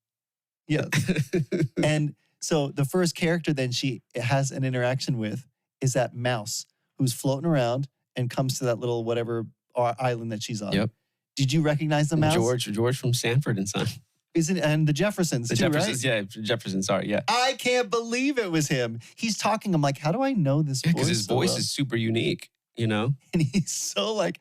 Yes. And so the first character then she has an interaction with is that mouse who's floating around and comes to that little whatever island that she's on. Yep. Did you recognize the mouse? George from Sanford and Son. And the Jeffersons too, right? Yeah, Jeffersons, sorry, yeah. I can't believe it was him. He's talking. I'm like, how do I know this voice? Because his voice is super unique, you know? And he's so like,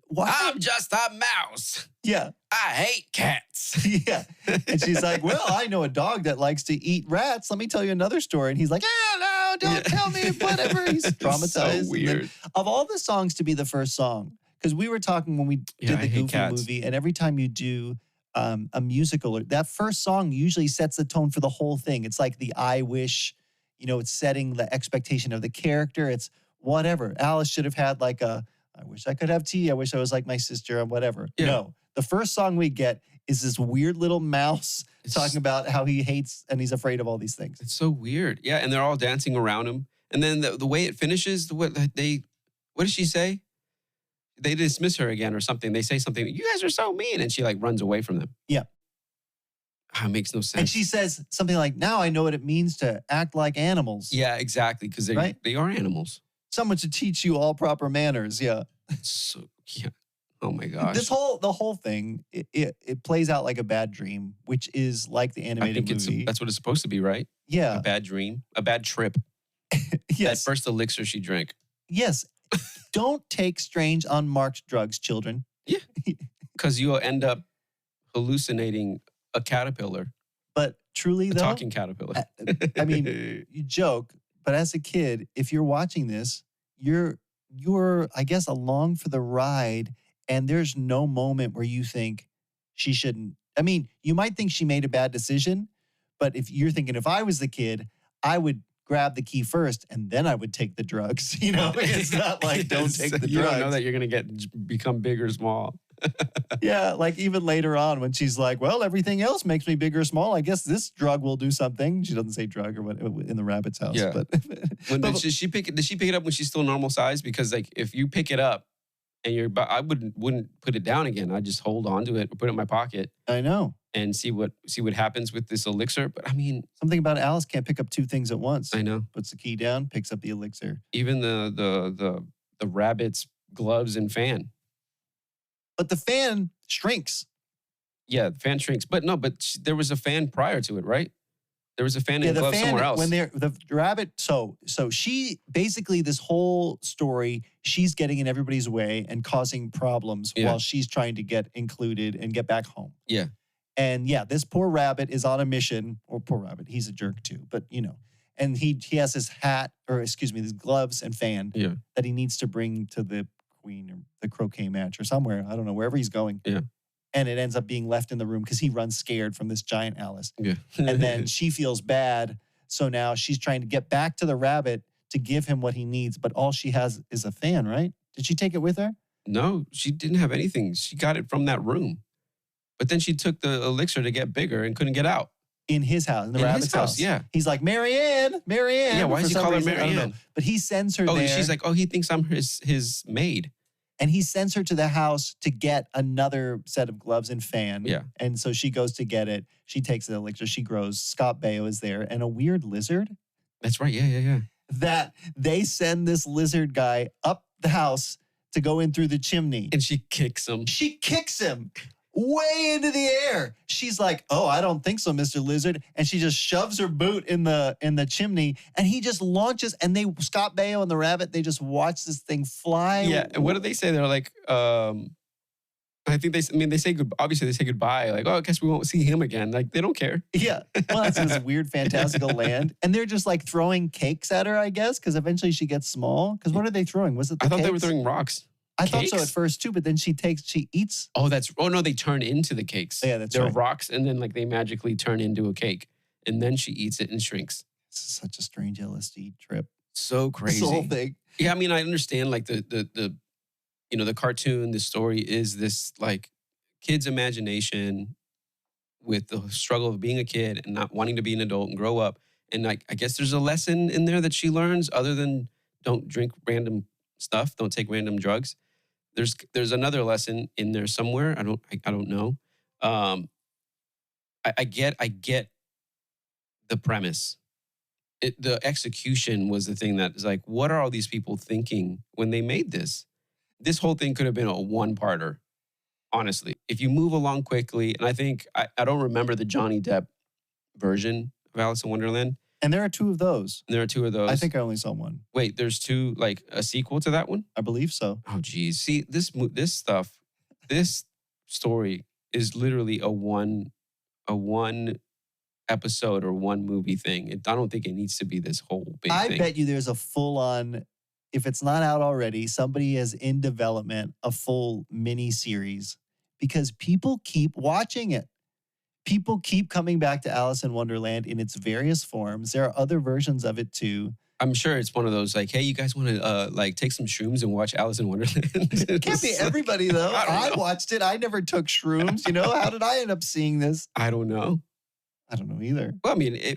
why? I'm just a mouse. Yeah. I hate cats. Yeah. And she's like, well, I know a dog that likes to eat rats. Let me tell you another story. And he's like, no, don't tell me, whatever. He's traumatized. So weird. Of all the songs to be the first song, because we were talking when we did the Goofy movie, and every time you do a musical, that first song usually sets the tone for the whole thing. It's like the I wish, it's setting the expectation of the character. It's whatever. Alice should have had like I wish I could have tea. I wish I was like my sister and whatever. Yeah. No, the first song we get is this weird little mouse talking about how he hates and he's afraid of all these things. It's so weird. Yeah, and they're all dancing around him. And then the way it finishes, what does she say? They dismiss her again or something. They say something, you guys are so mean. And she like runs away from them. Yeah. It makes no sense. And she says something like, now I know what it means to act like animals. Yeah, exactly. Because they are animals. Someone should teach you all proper manners. Yeah. So, yeah. Oh my gosh. The whole thing, it plays out like a bad dream, which is like the animated movie. That's what it's supposed to be, right? Yeah. A bad dream. A bad trip. Yes. That first elixir she drank. Yes. Don't take strange unmarked drugs, children. Yeah. Because you'll end up hallucinating a caterpillar. But truly, though, talking caterpillar. I mean, you joke, but as a kid, if you're watching this, you're I guess along for the ride, and there's no moment where you think she shouldn't. I mean, you might think she made a bad decision, but if you're thinking, if I was the kid, I would grab the key first, and then I would take the drugs. You know, it's not like don't take the drugs. You don't know that you're gonna become big or small. Yeah, like even later on when she's like, well, everything else makes me big or small. I guess this drug will do something. She doesn't say drug or what in the rabbit's house. Yeah. But did she pick it up when she's still normal size? Because like if you pick it up and I wouldn't put it down again. I'd just hold on to it or put it in my pocket. I know. And see what happens with this elixir. But I mean, something about Alice can't pick up two things at once. I know. Puts the key down, picks up the elixir. Even the rabbit's gloves and fan. But the fan shrinks. Yeah, the fan shrinks. But there was a fan prior to it, right? There was a fan and glove somewhere else. When the rabbit, so she basically, this whole story, she's getting in everybody's way and causing problems while she's trying to get included and get back home. Yeah. And yeah, this poor rabbit is on a mission, or poor rabbit, he's a jerk too, but you know. And he has his hat, or excuse me, his gloves and fan that he needs to bring to the queen or the croquet match or somewhere. I don't know, wherever he's going. Yeah. And it ends up being left in the room because he runs scared from this giant Alice. Yeah. And then she feels bad. So now she's trying to get back to the rabbit to give him what he needs. But all she has is a fan, right? Did she take it with her? No, she didn't have anything. She got it from that room. But then she took the elixir to get bigger and couldn't get out. In his house, in the rabbit's house. Yeah. He's like, Marianne. Yeah, why does he call her Marianne? But he sends her there. And she's like, he thinks I'm his maid. And he sends her to the house to get another set of gloves and fan. Yeah. And so she goes to get it. She takes the elixir. She grows. Scott Baio is there. And a weird lizard. That's right. Yeah. That they send this lizard guy up the house to go in through the chimney. And she kicks him. She kicks him way into the air. She's like, oh, I don't think so, Mr. Lizard. And she just shoves her boot in the chimney, and he just launches, and Scott Baio and the rabbit, they just watch this thing fly. Yeah, and what do they say? They're like, I think they say goodbye. Obviously, they say goodbye. Like, I guess we won't see him again. Like, they don't care. Yeah. Well, that's this weird, fantastical land. And they're just like throwing cakes at her, I guess, because eventually she gets small. Because what are they throwing? Was it the I thought cakes? they were throwing rocks. I thought so at first too, but then she eats. Oh, no, they turn into the cakes. Yeah, that's They're right. rocks, and then like they magically turn into a cake. And then she eats it and shrinks. This is such a strange LSD trip. So crazy. This whole thing. Yeah, I mean, I understand like the cartoon, the story is this like kid's imagination with the struggle of being a kid and not wanting to be an adult and grow up. And like, I guess there's a lesson in there that she learns other than don't drink random stuff, don't take random drugs. There's another lesson in there somewhere. I don't know. I get the premise. The execution was the thing that is like, what are all these people thinking when they made this? This whole thing could have been a one-parter, honestly. If you move along quickly, and I think, I don't remember the Johnny Depp version of Alice in Wonderland. And there are two of those. There are two of those. I think I only saw one. Wait, there's two, like a sequel to that one? I believe so. Oh, geez. See, this story is literally a one episode or one movie thing. I don't think it needs to be this whole big thing. I bet you there's a full-on, if it's not out already, somebody is in development, a full mini series, because people keep watching it. People keep coming back to Alice in Wonderland in its various forms. There are other versions of it too. I'm sure it's one of those like, hey, you guys want to like take some shrooms and watch Alice in Wonderland? It can't be everybody though. I watched it. I never took shrooms. You know, how did I end up seeing this? I don't know. I don't know either. Well, I mean,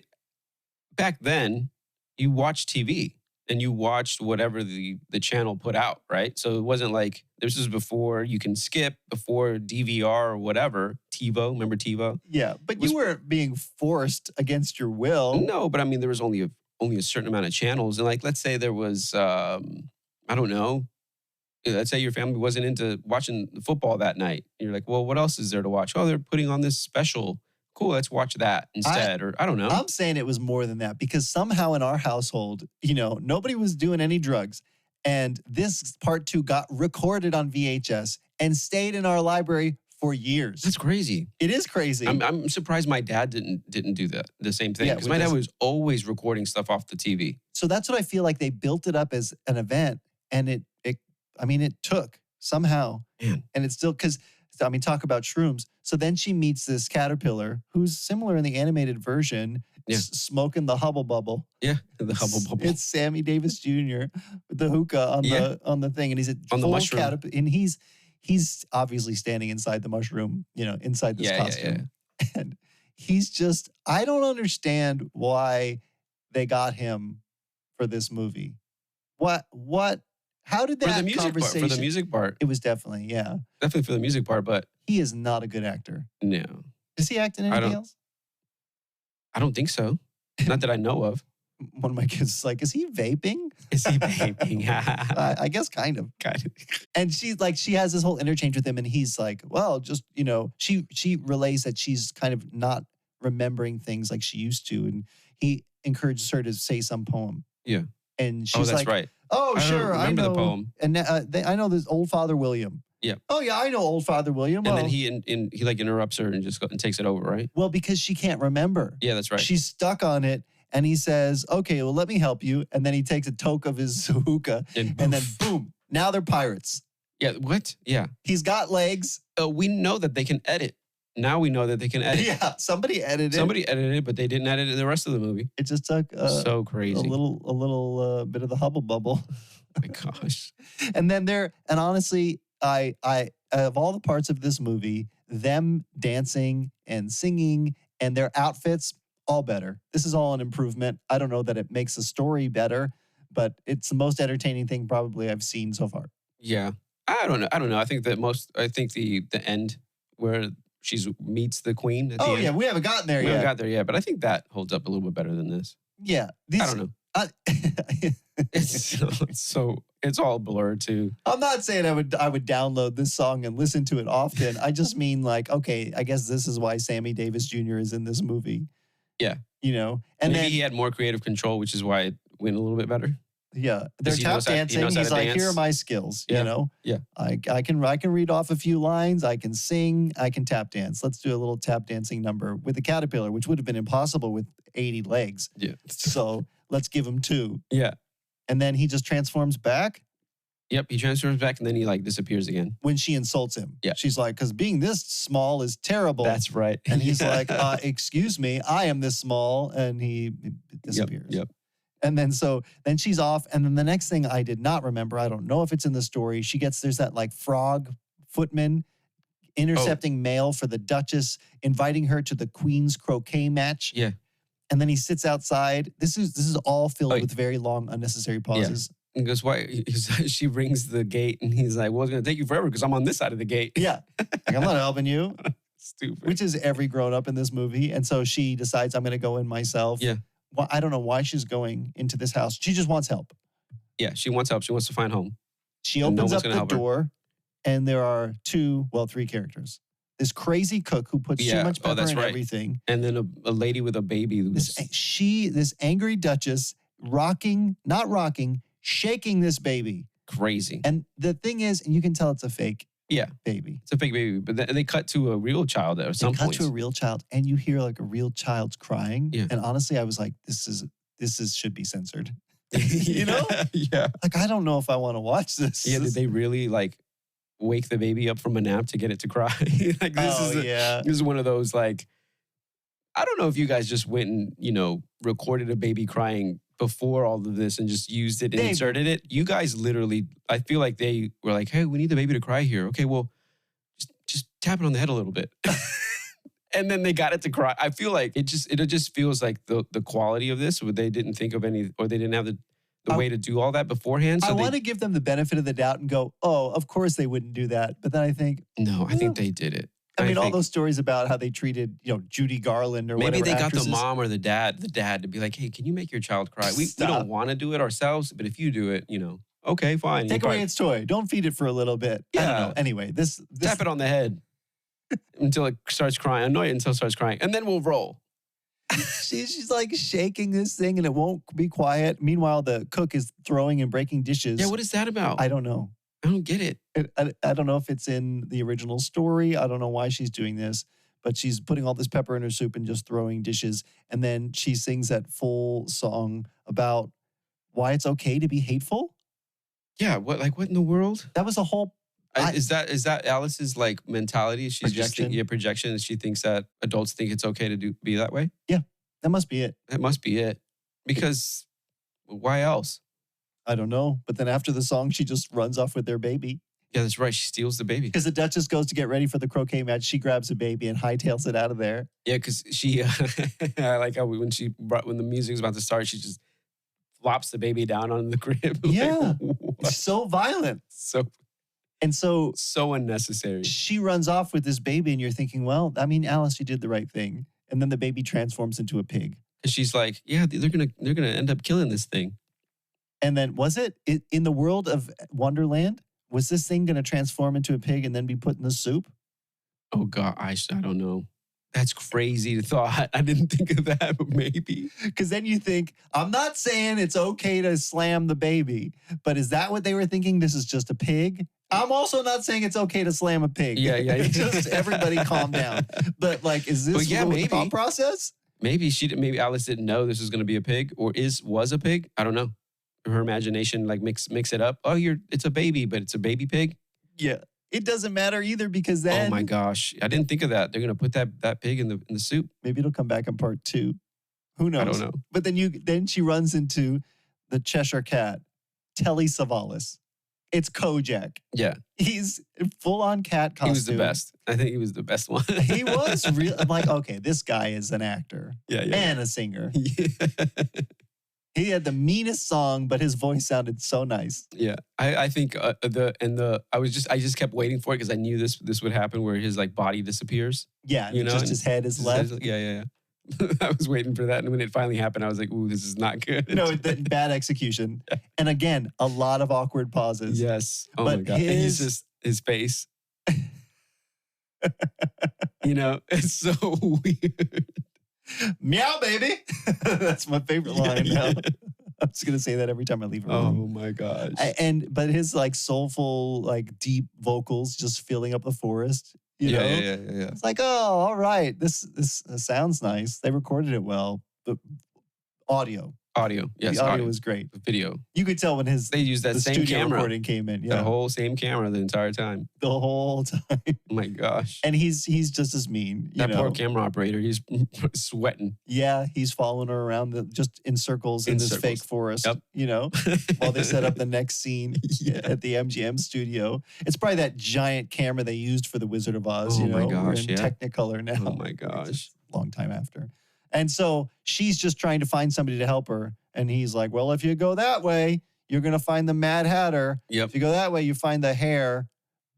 back then, you watched TV. and you watched whatever the channel put out, right? So it wasn't like this was before you can skip, before DVR or whatever. TiVo, remember TiVo? Yeah, but you weren't being forced against your will. No, but I mean, there was only a certain amount of channels. And like, let's say there was, I don't know, let's say your family wasn't into watching football that night. You're like, well, what else is there to watch? Oh, they're putting on this special. Cool, let's watch that instead. Or I don't know. I'm saying it was more than that because somehow in our household, nobody was doing any drugs. And this part 2 got recorded on VHS and stayed in our library for years. That's crazy. It is crazy. I'm surprised my dad didn't do the same thing. Because my dad was always recording stuff off the TV. So that's what I feel like they built it up as an event. And it took somehow. Man. And it's still, because, talk about shrooms. So then she meets this caterpillar who's similar in the animated version, smoking the hubble bubble. Yeah, the hubble bubble. It's Sammy Davis Jr. with the hookah on the thing, and he's on the mushroom, and he's obviously standing inside the mushroom, inside this costume, and he's just, I don't understand why they got him for this movie. What? How did that conversation? For the music part. It was definitely, Definitely for the music part, but he is not a good actor. No. Does he act in anything else? I don't think so. Not that I know of. One of my kids is like, is he vaping? Is he vaping? I guess kind of. And she has this whole interchange with him, and he's like, well, just, she relays that she's kind of not remembering things like she used to. And he encourages her to say some poem. Yeah. And she's that's like, right. Oh, sure. I know the poem. And I know this Old Father William. Yeah. Oh, yeah, I know Old Father William. And then he like interrupts her and just takes it over, right? Well, because she can't remember. Yeah, that's right. She's stuck on it. And he says, okay, well, let me help you. And then he takes a toke of his hookah. And then boom, now they're pirates. Yeah, what? Yeah. He's got legs. We know that they can edit. Now we know that they can edit. Yeah, somebody edited it, but they didn't edit it in the rest of the movie. It just took so crazy. a little bit of the hubble bubble. Oh my gosh. And then and honestly, I of all the parts of this movie, them dancing and singing and their outfits, all better. This is all an improvement. I don't know that it makes the story better, but it's the most entertaining thing probably I've seen so far. Yeah. I don't know. I think the end where she meets the queen at the end. Yeah, we haven't gotten there yet. We haven't got there yet, but I think that holds up a little bit better than this. Yeah. I don't know. It's all blurred too. I'm not saying I would download this song and listen to it often. I just mean like, okay, I guess this is why Sammy Davis Jr. is in this movie. Yeah. And maybe then he had more creative control, which is why it went a little bit better. Yeah, they're tap dancing. He's like, here are my skills. Yeah. I can read off a few lines. I can sing. I can tap dance. Let's do a little tap dancing number with the caterpillar, which would have been impossible with 80 legs. Yeah. So let's give him 2. Yeah. And then he just transforms back. Yep, he transforms back and then he like disappears again. When she insults him. Yeah. She's like, because being this small is terrible. That's right. And he's like, excuse me, I am this small. And he disappears. Yep. And then then she's off. And then the next thing I did not remember, I don't know if it's in the story, there's that like frog footman intercepting mail for the Duchess, inviting her to the Queen's croquet match. Yeah. And then he sits outside. This is all filled with very long, unnecessary pauses. Yeah. And goes, why? She rings the gate and he's like, well, it's going to take you forever because I'm on this side of the gate. Yeah. Like, I'm not helping you. Stupid. Which is every grown up in this movie. And so she decides I'm going to go in myself. Yeah. Well, I don't know why she's going into this house. She just wants help. Yeah, she wants help. She wants to find home. She opens up the door and there are 3 characters. This crazy cook who puts too much pepper in everything. And then a lady with a baby. This angry Duchess shaking this baby. Crazy. And the thing is, and you can tell it's a fake baby. It's a fake baby. But they cut to a real child at some point. They cut to a real child and you hear like a real child's crying. Yeah. And honestly, I was like, this should be censored. You know? Yeah. Like, I don't know if I want to watch this. Yeah, did they really like wake the baby up from a nap to get it to cry? Like this is one of those like, I don't know if you guys just went and, recorded a baby crying before all of this and just used it and inserted it. You guys literally, I feel like they were like, hey, we need the baby to cry here. Okay, well, just tap it on the head a little bit. And then they got it to cry. I feel like it just feels like the quality of this, where they didn't think of any, or they didn't have the the way to do all that beforehand. So I want to give them the benefit of the doubt and go, oh, of course they wouldn't do that. But then I think, no, I think they did it. I mean, all those stories about how they treated, Judy Garland or maybe whatever. Maybe they actresses. got the mom or the dad to be like, hey, can you make your child cry? We don't want to do it ourselves, but if you do it, okay, fine. Take away its toy. Don't feed it for a little bit. Yeah. I don't know. Anyway, this tap it on the head until it starts crying. Annoy it until it starts crying, and then we'll roll. She's like shaking this thing and it won't be quiet. Meanwhile, the cook is throwing and breaking dishes. Yeah, what is that about? I don't know. I don't get it. I don't know if it's in the original story. I don't know why she's doing this, but she's putting all this pepper in her soup and just throwing dishes. And then she sings that full song about why it's okay to be hateful. Yeah, what in the world? That was a whole... Is that Alice's like mentality? She's projection. Just projection. She thinks that adults think it's okay to be that way. Yeah, that must be it. That must be it. Because why else? I don't know. But then after the song, she just runs off with their baby. Yeah, that's right. She steals the baby. Because the Duchess goes to get ready for the croquet match. She grabs a baby and hightails it out of there. Yeah, because she, I like how when the music is about to start, she just flops the baby down on the crib. Yeah. It's so violent. So unnecessary. She runs off with this baby and you're thinking, well, I mean, Alice, you did the right thing. And then the baby transforms into a pig. And she's like, yeah, they're gonna end up killing this thing. And then was it in the world of Wonderland? Was this thing going to transform into a pig and then be put in the soup? Oh, God, I don't know. That's crazy to thought. I didn't think of that, but maybe. Because then you think, I'm not saying it's okay to slam the baby, but is that what they were thinking? This is just a pig? I'm also not saying it's okay to slam a pig. Yeah. Just everybody calm down. But like, is this the thought process? Maybe Alice didn't know this was going to be a pig or was a pig. I don't know. Her imagination like mix it up. Oh, it's a baby, but it's a baby pig. Yeah, it doesn't matter either because then. Oh my gosh, I didn't think of that. They're gonna put that pig in the soup. Maybe it'll come back in part 2. Who knows? I don't know. But then she runs into the Cheshire Cat, Telly Savalas. It's Kojak. Yeah, he's full on cat costume. He was the best. I think he was the best one. He was real. I'm like, okay, this guy is an actor. Yeah. And a singer. Yeah. He had the meanest song, but his voice sounded so nice. Yeah, I think I just kept waiting for it because I knew this would happen where his like body disappears. Yeah, just his head is left. Yeah. I was waiting for that, and when it finally happened, I was like, "Ooh, this is not good." No, bad execution. And again, a lot of awkward pauses. Yes. Oh my God. And he's just his face. It's so weird. Meow, baby. That's my favorite line now. I'm just gonna say that every time I leave a room. Oh my gosh. But his like soulful, like deep vocals just filling up the forest. Yeah. It's like, oh, all right. This sounds nice. They recorded it well. The audio. Yes. The audio was great. The video. You could tell when they used that same camera recording came in. Yeah. The whole same camera the entire time. The whole time. Oh my gosh. And he's just as mean. That poor camera operator, he's sweating. Yeah, he's following her around just in circles in this fake forest. Yep. While they set up the next scene at the MGM studio. It's probably that giant camera they used for the Wizard of Oz. Oh my gosh. We're in Technicolor now. Oh my gosh. Long time after. And so she's just trying to find somebody to help her. And he's like, well, if you go that way, you're going to find the Mad Hatter. Yep. If you go that way, you find the Hare.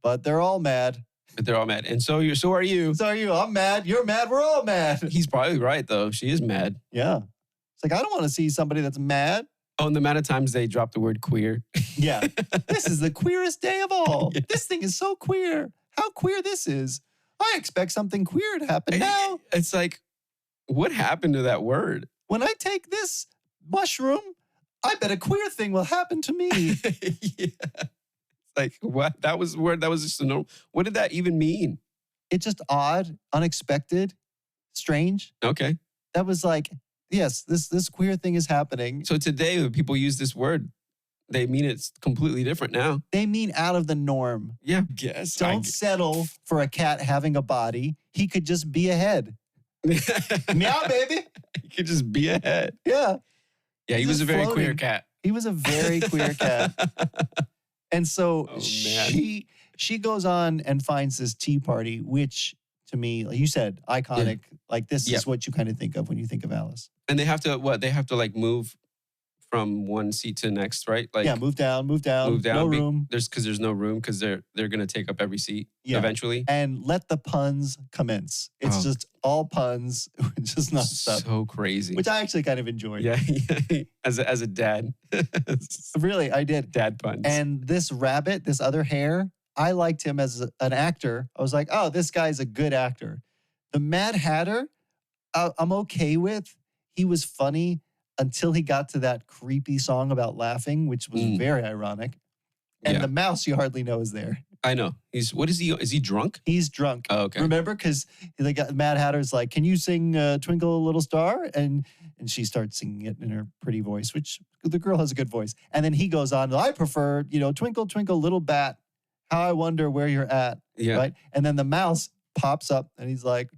But they're all mad. And so are you. So are you. I'm mad. You're mad. We're all mad. He's probably right, though. She is mad. Yeah. It's like, I don't want to see somebody that's mad. Oh, and the amount of times they drop the word queer. Yeah. This is the queerest day of all. Yeah. This thing is so queer. How queer this is. I expect something queer to happen now. It's like, what happened to that word? When I take this mushroom, I bet a queer thing will happen to me. Yeah. It's like, what? That was just a normal. What did that even mean? It's just odd, unexpected, strange. Okay. That was like, yes, this queer thing is happening. So today, when people use this word, they mean it's completely different now. They mean out of the norm. Yeah, I guess. Don't settle for a cat having a body. He could just be a head. Meow, baby. He could just be a head. Yeah. Yeah, he was a very queer cat. He was a very queer cat. And so she goes on and finds this tea party, which to me, like you said, iconic. Yeah. Like this is what you kind of think of when you think of Alice. And they have to like move from one seat to the next, right? Like move down. No room. There's no room because they're gonna take up every seat eventually. And let the puns commence. It's just all puns, just not stuff. So crazy. Which I actually kind of enjoyed. Yeah. As a dad. Really, I did. Dad puns. And this rabbit, this other hare, I liked him as an actor. I was like, oh, this guy's a good actor. The Mad Hatter, I'm okay with. He was funny until he got to that creepy song about laughing, which was very ironic. And the mouse you hardly know is there. I know. Is he drunk? He's drunk. Oh, okay. Remember? Because Mad Hatter's like, can you sing Twinkle Little Star? And she starts singing it in her pretty voice, which the girl has a good voice. And then he goes on, I prefer, Twinkle, Twinkle, Little Bat, how I wonder where you're at. Yeah. Right? And then the mouse pops up and he's like,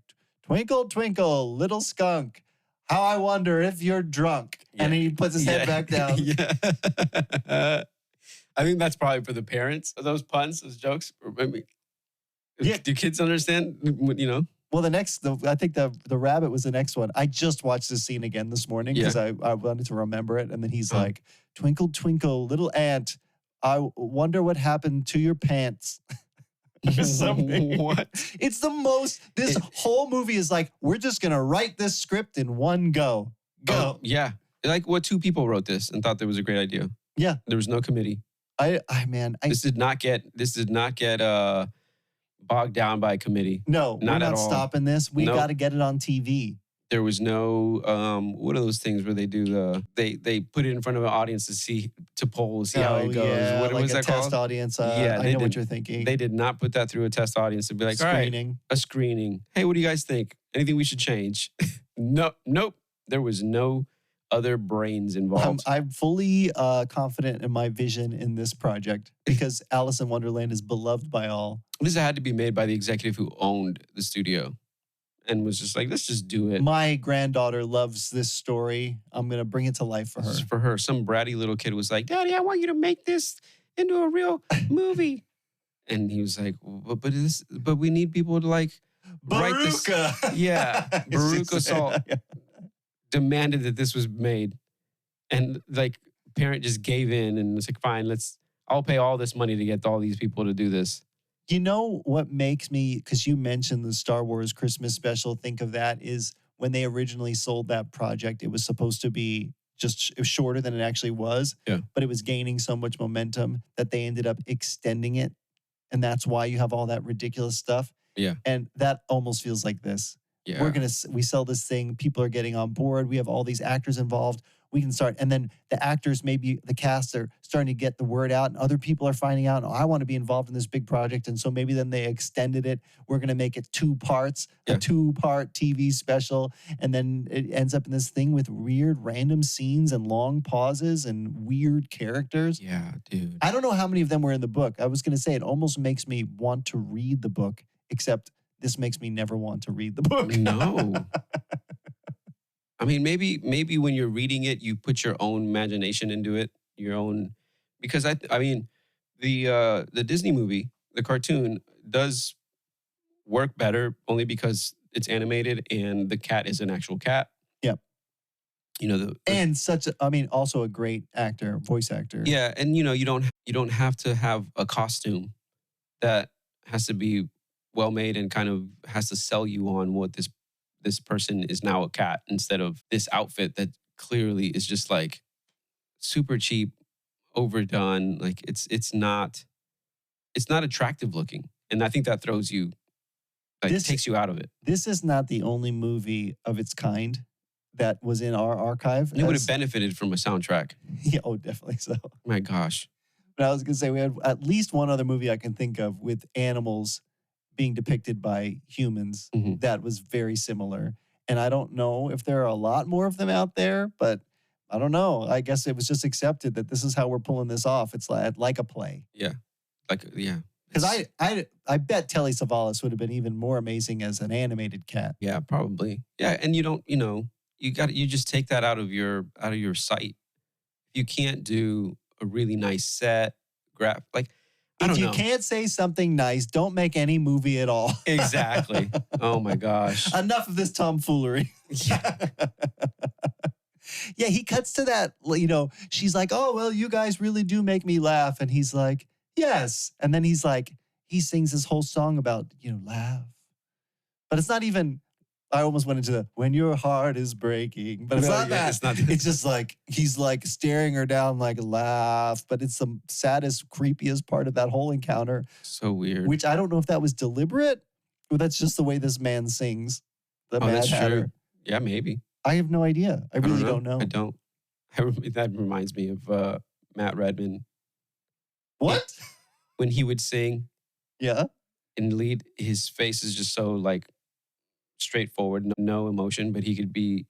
Twinkle, twinkle, little skunk, how I wonder if you're drunk. Yeah. And he puts his head back down. Yeah. I think that's probably for the parents of those puns, those jokes. I mean, do kids understand, Well, I think the rabbit was the next one. I just watched this scene again this morning because I wanted to remember it. And then he's like, twinkle, twinkle, little ant, I wonder what happened to your pants. What? It's the most, this whole movie is like, we're just going to write this script in one go. Go. Yeah. Like what two people wrote this and thought that was a great idea. Yeah. There was no committee. This did not get bogged down by a committee. No, we're not stopping this. We got to get it on TV. There was no what are those things where they do they put it in front of an audience to poll, see how it goes. Yeah, what like was a that test called? Audience. I know what you're thinking. They did not put that through a test audience to be like, screening. All right, a screening. Hey, what do you guys think? Anything we should change? Nope. There was no other brains involved. I'm fully confident in my vision in this project because Alice in Wonderland is beloved by all. This had to be made by the executive who owned the studio and was just like, let's just do it. My granddaughter loves this story. I'm going to bring it to life for her. This is for her. Some bratty little kid was like, Daddy, I want you to make this into a real movie. And he was like, but we need people to like write this. Yeah. Baruch Assault demanded that this was made. And like parent just gave in and was like, fine, I'll pay all this money to get all these people to do this. You know what makes me, because you mentioned the Star Wars Christmas special, think of that is when they originally sold that project, it was supposed to be it was shorter than it actually was. Yeah. But it was gaining so much momentum that they ended up extending it. And that's why you have all that ridiculous stuff. Yeah. And that almost feels like this. Yeah. We sell this thing, people are getting on board, we have all these actors involved, we can start, and then the actors, maybe the cast are starting to get the word out and other people are finding out, I want to be involved in this big project. And so maybe then they extended it. We're going to make it 2 parts, a 2-part TV special. And then it ends up in this thing with weird random scenes and long pauses and weird characters. Yeah, dude. I don't know how many of them were in the book. I was going to say it almost makes me want to read the book, except this makes me never want to read the book. No. I mean, maybe when you're reading it, you put your own imagination into it, because I mean, the Disney movie, the cartoon does work better only because it's animated and the cat is an actual cat. Yep. And also a great actor, voice actor. Yeah, and you don't have to have a costume that has to be well made and kind of has to sell you on what this person is now a cat instead of this outfit that clearly is just like super cheap, overdone. Like it's not attractive looking. And I think that throws you, takes you out of it. This is not the only movie of its kind that was in our archive. It would have benefited from a soundtrack. Yeah, definitely so. My gosh. But I was going to say, we had at least one other movie I can think of with animals being depicted by humans that was very similar. And I don't know if there are a lot more of them out there, but I don't know. I guess it was just accepted that this is how we're pulling this off. It's like a play. Yeah. Because I bet Telly Savalas would have been even more amazing as an animated cat. Yeah, probably. Yeah, and you just take that out of your sight. You can't do a really nice set, If you can't say something nice, don't make any movie at all. Exactly. Oh my gosh. Enough of this tomfoolery. Yeah. Yeah, he cuts to that, she's like, oh, well, you guys really do make me laugh. And he's like, yes. And then he's like, he sings this whole song about, laugh. But it's not even, I almost went into the, when your heart is breaking. But it's not that. It's not. It's just like, he's like staring her down like, laugh. But it's the saddest, creepiest part of that whole encounter. So weird. Which I don't know if that was deliberate or that's just the way this man sings. The Mad Hatter. True. Yeah, maybe. I have no idea. I really don't know. I don't. That reminds me of Matt Redman. What? When he would sing. Yeah. And lead, his face is just so like straightforward, no emotion, but he could be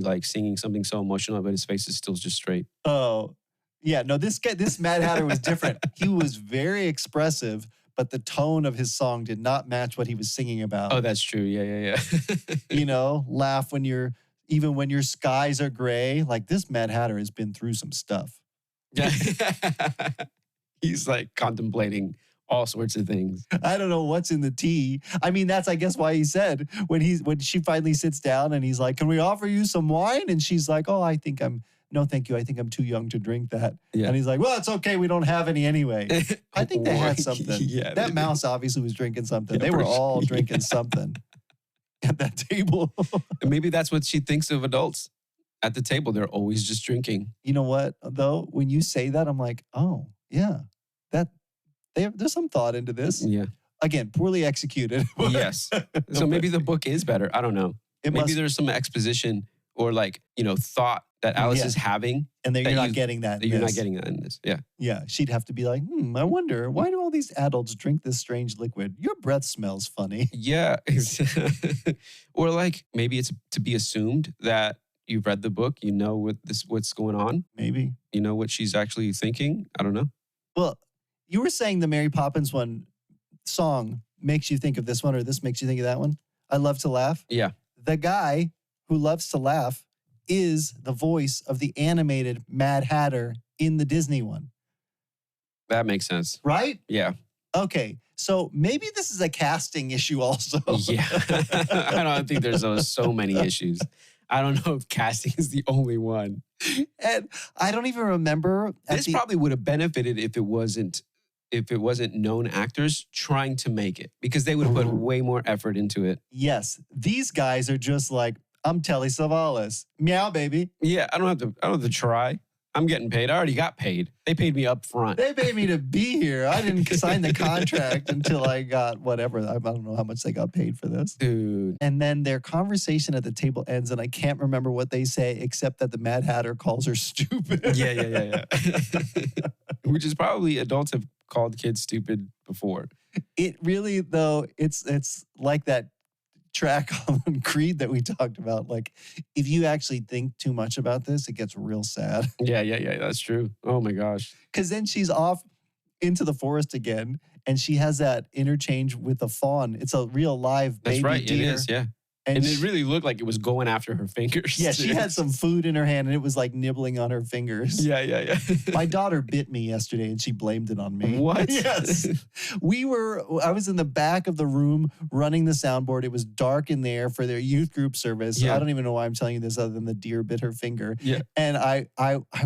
like singing something so emotional, but his face is still just straight. Oh, yeah. No, this Mad Hatter was different. He was very expressive, but the tone of his song did not match what he was singing about. Oh, that's true. Yeah. Laugh even when your skies are gray. Like this Mad Hatter has been through some stuff. Yeah. He's like contemplating all sorts of things. I don't know what's in the tea. I mean, that's, I guess, why he said when she finally sits down and he's like, can we offer you some wine? And she's like, oh, no, thank you. I think I'm too young to drink that. Yeah. And he's like, well, it's okay. We don't have any anyway. I think they had something. Yeah, that mouse obviously was drinking something. Yeah, they were all drinking something at that table. And maybe that's what she thinks of adults. At the table, they're always just drinking. You know what, though? When you say that, I'm like, oh, yeah. There's some thought into this. Yeah. Again, poorly executed. Yes. So maybe the book is better. I don't know. Maybe there's some exposition or thought that Alice is having. And you're not getting that. You're not getting that in this. Yeah. Yeah. She'd have to be like, I wonder, why do all these adults drink this strange liquid? Your breath smells funny. Yeah. Or maybe it's to be assumed that you've read the book, you know what's going on. Maybe. You know what she's actually thinking. I don't know. Well, you were saying the Mary Poppins song makes you think of this one or this makes you think of that one. I Love to Laugh. Yeah. The guy who loves to laugh is the voice of the animated Mad Hatter in the Disney one. That makes sense. Right? Yeah. Okay. So maybe this is a casting issue also. Yeah. I don't think there's so many issues. I don't know if casting is the only one. And I don't even remember. This probably would have benefited if it wasn't known actors trying to make it, because they would have put way more effort into it. Yes. These guys are just like, I'm Telly Savalas. Meow, baby. Yeah, I don't have to try. I'm getting paid. I already got paid. They paid me up front. They paid me to be here. I didn't sign the contract until I got whatever. I don't know how much they got paid for this. Dude. And then their conversation at the table ends, and I can't remember what they say except that the Mad Hatter calls her stupid. Yeah. Which is probably adults have called kids stupid before. It really, though, it's like that track on Creed that we talked about. Like, if you actually think too much about this, it gets real sad. Yeah, that's true. Oh my gosh. Because then she's off into the forest again, and she has that interchange with the fawn. It's a real live baby deer. That's right, it is, yeah. And it really looked like it was going after her fingers. Yeah, she had some food in her hand and it was like nibbling on her fingers. Yeah. My daughter bit me yesterday and she blamed it on me. What? Yes. I was in the back of the room running the soundboard. It was dark in there for their youth group service. Yeah. I don't even know why I'm telling you this other than the deer bit her finger. Yeah. And I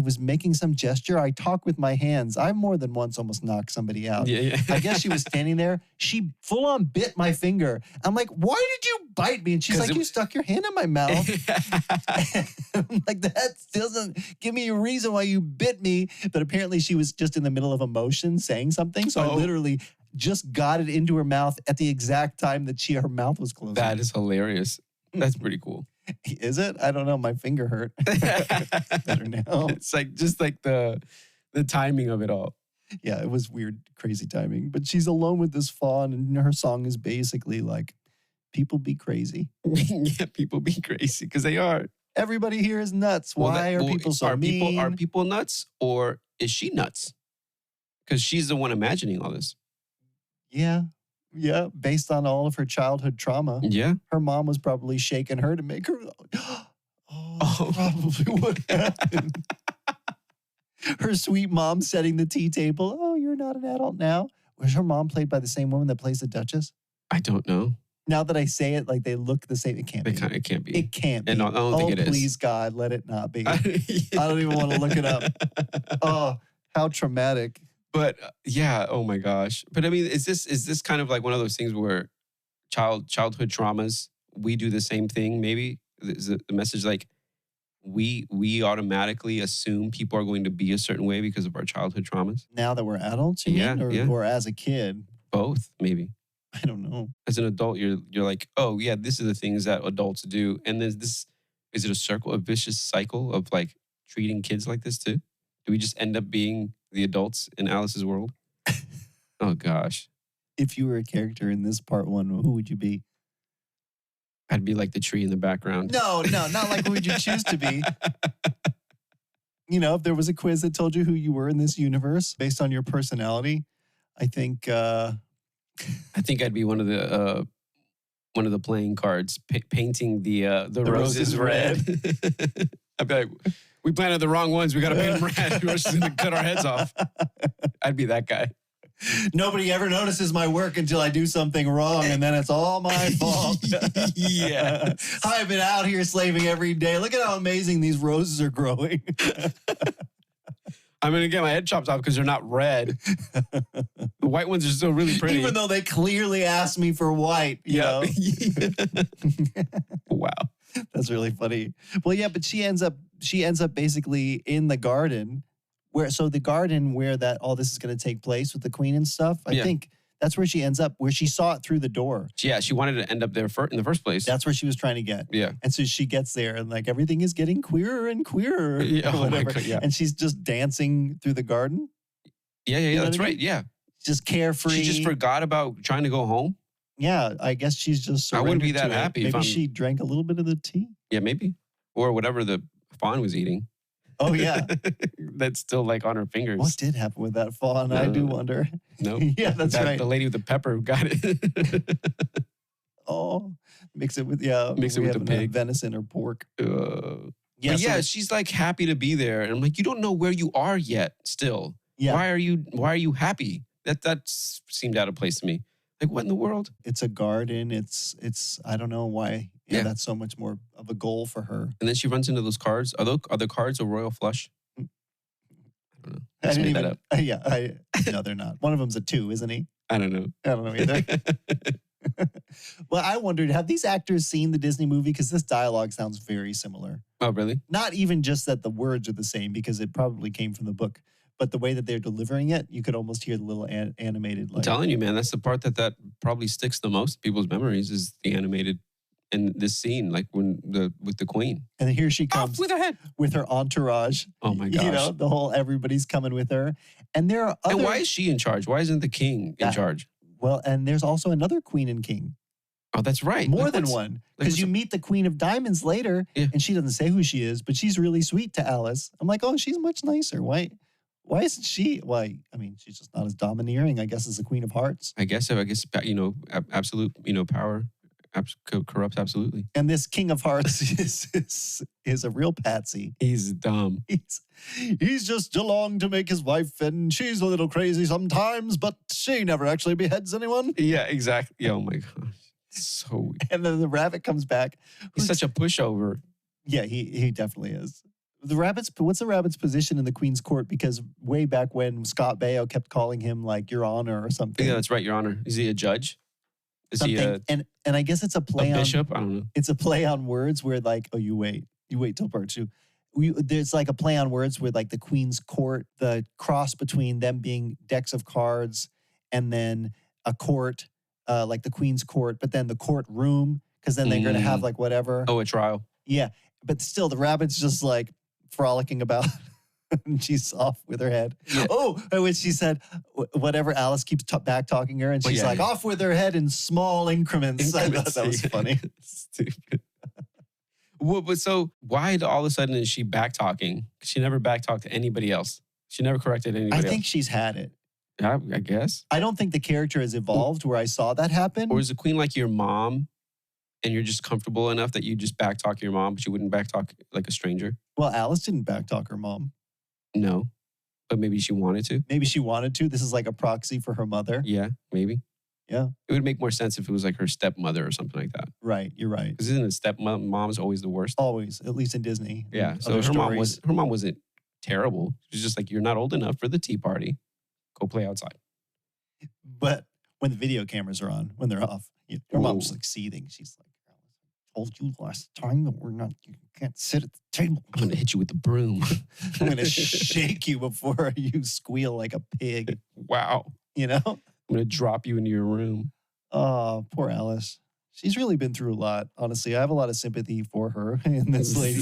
was making some gesture. I talk with my hands. I more than once almost knocked somebody out. Yeah. I guess she was standing there. She full on bit my finger. I'm like, why did you bite me? And she's like, you stuck your hand in my mouth. I'm like, that doesn't give me a reason why you bit me. But apparently she was just in the middle of emotion saying something. So I literally just got it into her mouth at the exact time that her mouth was closing. That is hilarious. That's pretty cool. Is it? I don't know. My finger hurt. Better now. It's like just like the timing of it all. Yeah, it was weird, crazy timing. But she's alone with this fawn, and her song is basically like, people be crazy. Yeah, people be crazy, because they are. Everybody here is nuts. Why are people so mean? Are people nuts, or is she nuts? Because she's the one imagining all this. Yeah, based on all of her childhood trauma. Yeah. Her mom was probably shaking her to make her, probably what happened. Her sweet mom setting the tea table. Oh, you're not an adult now. Was her mom played by the same woman that plays the Duchess? I don't know. Now that I say it, like they look the same. It can't be. It can't be. It can't be. And I don't think it is. Please, God, let it not be. I don't even want to look it up. Oh, how traumatic. But yeah, oh my gosh. But I mean, is this kind of like one of those things where childhood traumas, we do the same thing maybe? Is the message like we automatically assume people are going to be a certain way because of our childhood traumas? Now that we're adults, you mean? Or as a kid? Both, maybe. I don't know. As an adult, you're like, oh yeah, this is the things that adults do. And then is it a vicious cycle of like treating kids like this too? Do we just end up being the adults in Alice's world? Oh gosh. If you were a character in this part 1, who would you be? I'd be like the tree in the background. No, not like who would you choose to be. You know, if there was a quiz that told you who you were in this universe based on your personality, I think I'd be one of the playing cards, painting the roses red. I'd be like, we planted the wrong ones. We got to paint them red. We're just going to cut our heads off. I'd be that guy. Nobody ever notices my work until I do something wrong, and then it's all my fault. Yeah. I've been out here slaving every day. Look at how amazing these roses are growing. I'm going to get my head chopped off because they're not red. The white ones are still really pretty. Even though they clearly asked me for white, you know? Wow. That's really funny. Well, yeah, but she ends up basically in the garden where that all this is going to take place with the queen and stuff. I think that's where she ends up, where she saw it through the door. Yeah, she wanted to end up there in the first place. That's where she was trying to get. Yeah. And so she gets there and like everything is getting queerer and queerer. Yeah, or whatever. Oh my God, yeah. And she's just dancing through the garden. Yeah, that's right. Yeah. Just carefree. She just forgot about trying to go home. Yeah, I guess she's just I wouldn't be that happy. Maybe she drank a little bit of the tea. Yeah, maybe. Or whatever the fawn was eating. Oh, yeah. That's still like on her fingers. What did happen with that fawn? I do wonder. No. Yeah, that's right. The lady with the pepper got it. Oh, mix it with the pig. Venison or pork. Yeah, she's like happy to be there. And I'm like, you don't know where you are yet still. Yeah. Why are you happy? That seemed out of place to me. Like, what in the world? It's a garden. It's I don't know why. Yeah, that's so much more of a goal for her. And then she runs into those cards. Are the cards a royal flush? I don't know. I just made that up. No, they're not. One of them's a 2, isn't he? I don't know. I don't know either. Well, I wondered, have these actors seen the Disney movie? Because this dialogue sounds very similar. Oh, really? Not even just that the words are the same, because it probably came from the book. But the way that they're delivering it, you could almost hear the little animated. Like, I'm telling you, man, that's the part that probably sticks the most in people's memories is the animated in this scene, like with the queen. And here she comes off with her head, with her entourage. Oh my gosh! You know, the whole everybody's coming with her, and there are other. And why is she in charge? Why isn't the king in charge? Well, and there's also another queen and king. Oh, that's right. More than one. Because you meet the Queen of Diamonds later, and she doesn't say who she is, but she's really sweet to Alice. I'm like, oh, she's much nicer. Why isn't she? Why? I mean, she's just not as domineering, I guess, as the Queen of Hearts. I guess, absolute, power corrupts absolutely. And this King of Hearts is a real patsy. He's dumb. He's just along to make his wife, and she's a little crazy sometimes, but she never actually beheads anyone. Yeah, exactly. Oh my gosh. So weird. And then the rabbit comes back. He's such a pushover. Yeah, he definitely is. What's the rabbit's position in the Queen's court? Because way back when Scott Baio kept calling him like Your Honor or something. Yeah, that's right, Your Honor. Is he a judge? Is he and I guess it's a play on bishop? I don't know. It's a play on words where like, oh, you wait till part 2. There's like a play on words with like the Queen's court, the cross between them being decks of cards and then a court, like the Queen's court, but then the courtroom, because then they're going to have like whatever. Oh, a trial. Yeah. But still, the rabbit's just like frolicking about. And she's off with her head. Yeah. Oh, when she said whatever, Alice keeps back talking her, and she's off with her head in small increments. I thought that was funny. Stupid. Well, but so why all of a sudden is she back talking? She never back talked to anybody else. She never corrected anybody else. I think she's had it. Yeah, I guess. I don't think the character has evolved where I saw that happen. Or is the queen like your mom? And you're just comfortable enough that you just back talk your mom, but you wouldn't back talk like a stranger? Well, Alice didn't back talk her mom. No, but maybe she wanted to. Maybe she wanted to. This is like a proxy for her mother. Yeah, maybe. Yeah. It would make more sense if it was like her stepmother or something like that. Right. You're right. Because isn't it stepmom's always the worst? Always, at least in Disney. Yeah. So her mom wasn't terrible. She was just like, you're not old enough for the tea party. Go play outside. But when the video cameras are on, when they're off, her mom's like seething. She's like, I told you last time that you can't sit at the table. I'm gonna hit you with the broom. I'm gonna shake you before you squeal like a pig. Wow. You know? I'm gonna drop you into your room. Oh, poor Alice. She's really been through a lot. Honestly, I have a lot of sympathy for her and this lady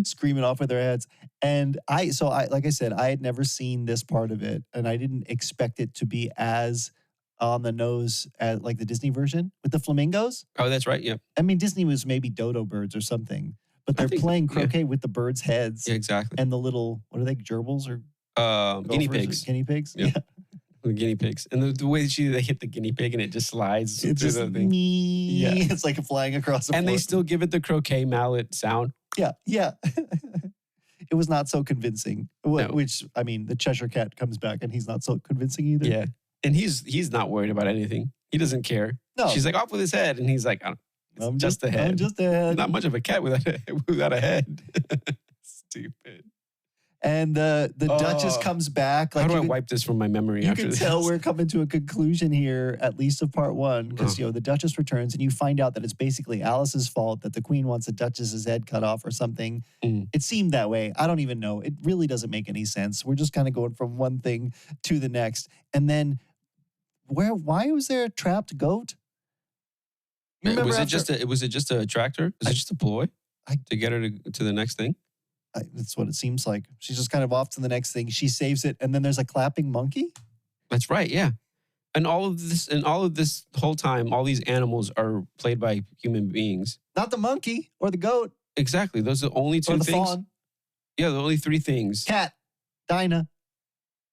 screaming off with their heads. And like I said, I had never seen this part of it, and I didn't expect it to be as on the nose as like the Disney version with the flamingos. Oh, that's right. Yeah. I mean, Disney was maybe dodo birds or something, but they're playing croquet with the birds' heads. Yeah, exactly. And the little, what are they, gerbils or guinea pigs? Guinea pigs? Yeah. The guinea pigs. And the way they hit the guinea pig and it just slides it's through just the thing. Yeah. It's like flying across the floor. And they still give it the croquet mallet sound. Yeah. Yeah. It was not so convincing. No. Which, I mean, the Cheshire Cat comes back and he's not so convincing either. Yeah. And he's not worried about anything. He doesn't care. No. She's like, off with his head. And he's like, I'm just a head. I'm just a head. Not much of a cat without a head. Stupid. And the Duchess comes back. Like, how do I wipe this from my memory after this? You can tell we're coming to a conclusion here, at least of part one, because the Duchess returns and you find out that it's basically Alice's fault that the Queen wants the Duchess's head cut off or something. It seemed that way. I don't even know. It really doesn't make any sense. We're just kind of going from one thing to the next. And then why was there a trapped goat? Was it just a tractor? Was it just a ploy to get her to the next thing? That's what it seems like. She's just kind of off to the next thing. She saves it, and then there's a clapping monkey. That's right, yeah. And all of this whole time, all these animals are played by human beings. Not the monkey or the goat. Exactly. Those are the only two things. Fawn. Yeah, the only three things. Cat, Dinah.